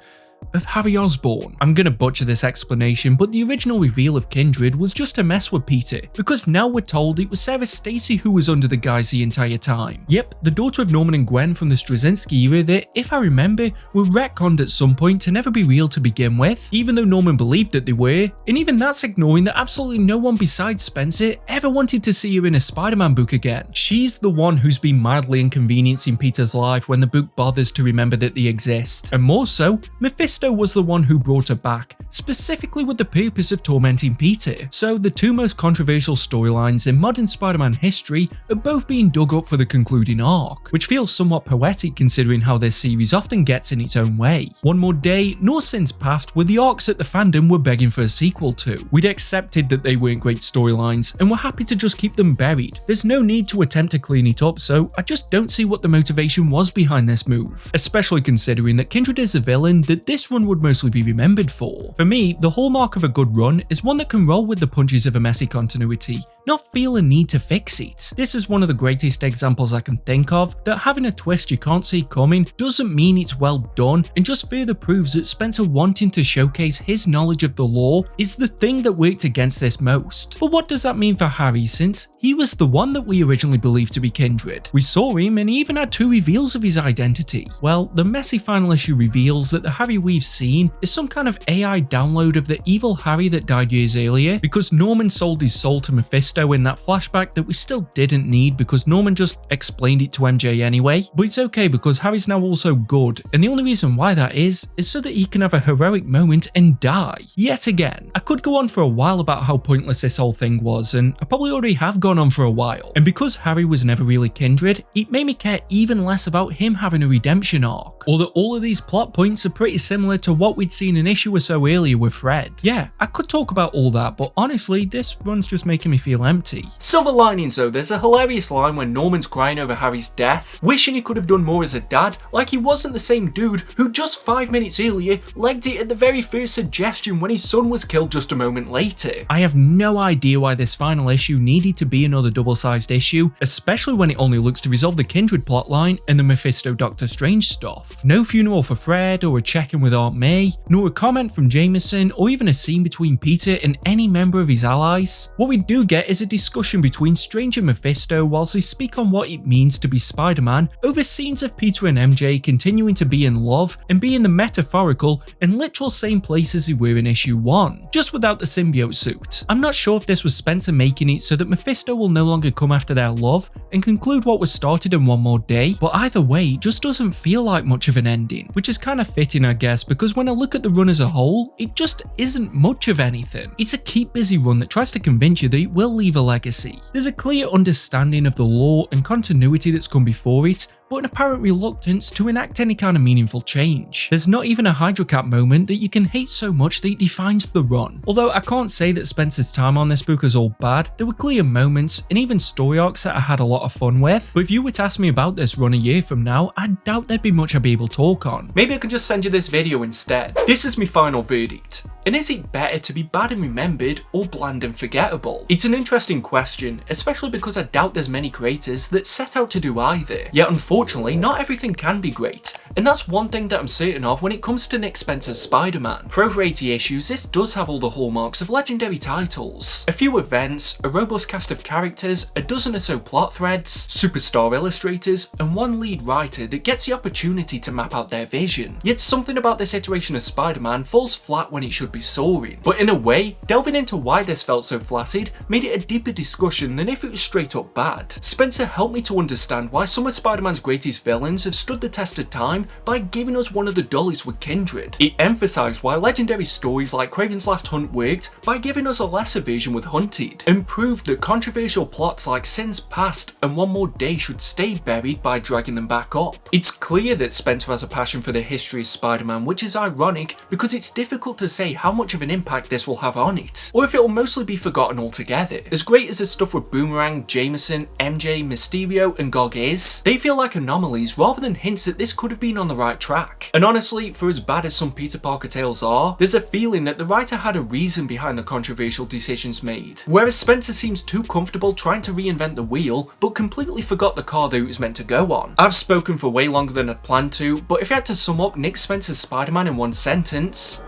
of Harry Osborn. I'm gonna butcher this explanation, but the original reveal of Kindred was just to mess with Peter, because now we're told it was Sarah Stacy who was under the guise the entire time. Yep, the daughter of Norman and Gwen from the Straczynski era that, if I remember, were retconned at some point to never be real to begin with, even though Norman believed that they were, and even that's ignoring that absolutely no one besides Spencer ever wanted to see her in a Spider-Man book again. She's the one who's been mildly inconveniencing Peter's life when the book bothers to remember that they exist, and more so, Mephisto was the one who brought her back, specifically with the purpose of tormenting Peter. So the two most controversial storylines in modern Spider-Man history are both being dug up for the concluding arc, which feels somewhat poetic considering how this series often gets in its own way. One more day, nor since past, were the arcs that the fandom were begging for a sequel to. We'd accepted that they weren't great storylines and were happy to just keep them buried. There's no need to attempt to clean it up, so I just don't see what the motivation was behind this move, especially considering that Kindred is a villain that this run would mostly be remembered for. For me, the hallmark of a good run is one that can roll with the punches of a messy continuity, not feel a need to fix it. This is one of the greatest examples I can think of, that having a twist you can't see coming doesn't mean it's well done, and just further proves that Spencer wanting to showcase his knowledge of the lore is the thing that worked against this most. But what does that mean for Harry, since he was the one that we originally believed to be Kindred? We saw him and he even had two reveals of his identity. Well, the messy final issue reveals that the Harry we've seen is some kind of AI download of the evil Harry that died years earlier, because Norman sold his soul to Mephisto in that flashback that we still didn't need because Norman just explained it to MJ anyway. But it's okay because Harry's now also good, and the only reason why that is so that he can have a heroic moment and die. Yet again, I could go on for a while about how pointless this whole thing was, and I probably already have gone on for a while. And because Harry was never really Kindred, it made me care even less about him having a redemption arc, or that all of these plot points are pretty similar to what we'd seen an issue or so earlier with Fred. Yeah, I could talk about all that, but honestly, this run's just making me feel empty. Silver linings though, there's a hilarious line when Norman's crying over Harry's death, wishing he could have done more as a dad, like he wasn't the same dude who just 5 minutes earlier legged it at the very first suggestion when his son was killed just a moment later. I have no idea why this final issue needed to be another double-sized issue, especially when it only looks to resolve the Kindred plotline and the Mephisto Doctor Strange stuff. No funeral for Fred, or a check-in with Aunt May, nor a comment from Jameson, or even a scene between Peter and any member of his allies. What we do get is a discussion between Strange and Mephisto whilst they speak on what it means to be Spider-Man over scenes of Peter and MJ continuing to be in love and be in the metaphorical and literal same places they were in issue 1, just without the symbiote suit. I'm not sure if this was Spencer making it so that Mephisto will no longer come after their love and conclude what was started in one more day, but either way, it just doesn't feel like much of an ending, which is kind of fitting I guess, because when I look at the run as a whole, it just isn't much of anything. It's a keep busy run that tries to convince you that it will leave a legacy. There's a clear understanding of the lore and continuity that's come before it, but an apparent reluctance to enact any kind of meaningful change. There's not even a Hydra Cap moment that you can hate so much that it defines the run. Although I can't say that Spencer's time on this book was all bad, there were clear moments and even story arcs that I had a lot of fun with, but if you were to ask me about this run a year from now, I doubt there'd be much I'd be able to talk on. Maybe I can just send you this video instead. This is my final verdict. And is it better to be bad and remembered or bland and forgettable? It's an interesting question, especially because I doubt there's many creators that set out to do either. Yet unfortunately, not everything can be great. And that's one thing that I'm certain of when it comes to Nick Spencer's Spider-Man. For over 80 issues, this does have all the hallmarks of legendary titles. A few events, a robust cast of characters, a dozen or so plot threads, superstar illustrators, and one lead writer that gets the opportunity to map out their vision. Yet something about this iteration of Spider-Man falls flat when it should be soaring. But in a way, delving into why this felt so flaccid made it a deeper discussion than if it was straight up bad. Spencer helped me to understand why some of Spider-Man's greatest villains have stood the test of time by giving us one of the dullest with Kindred. It emphasised why legendary stories like Kraven's Last Hunt worked by giving us a lesser version with Hunted, and proved that controversial plots like Sin's Past and One More Day should stay buried by dragging them back up. It's clear that Spencer has a passion for the history of Spider-Man, which is ironic because it's difficult to say how much of an impact this will have on it, or if it will mostly be forgotten altogether. As great as the stuff with Boomerang, Jameson, MJ, Mysterio and Gog is, they feel like anomalies rather than hints that this could have been on the right track. And honestly, for as bad as some Peter Parker tales are, there's a feeling that the writer had a reason behind the controversial decisions made. Whereas Spencer seems too comfortable trying to reinvent the wheel, but completely forgot the car that it was meant to go on. I've spoken for way longer than I'd planned to, but if I had to sum up Nick Spencer's Spider-Man in one sentence,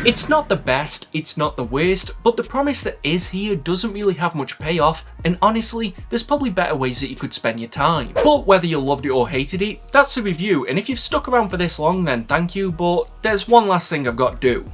it's not the best, it's not the worst, but the promise that is here doesn't really have much payoff, and honestly, there's probably better ways that you could spend your time. But whether you loved it or hated it, that's the review, and if you've stuck around for this long then thank you, but there's one last thing I've got to do.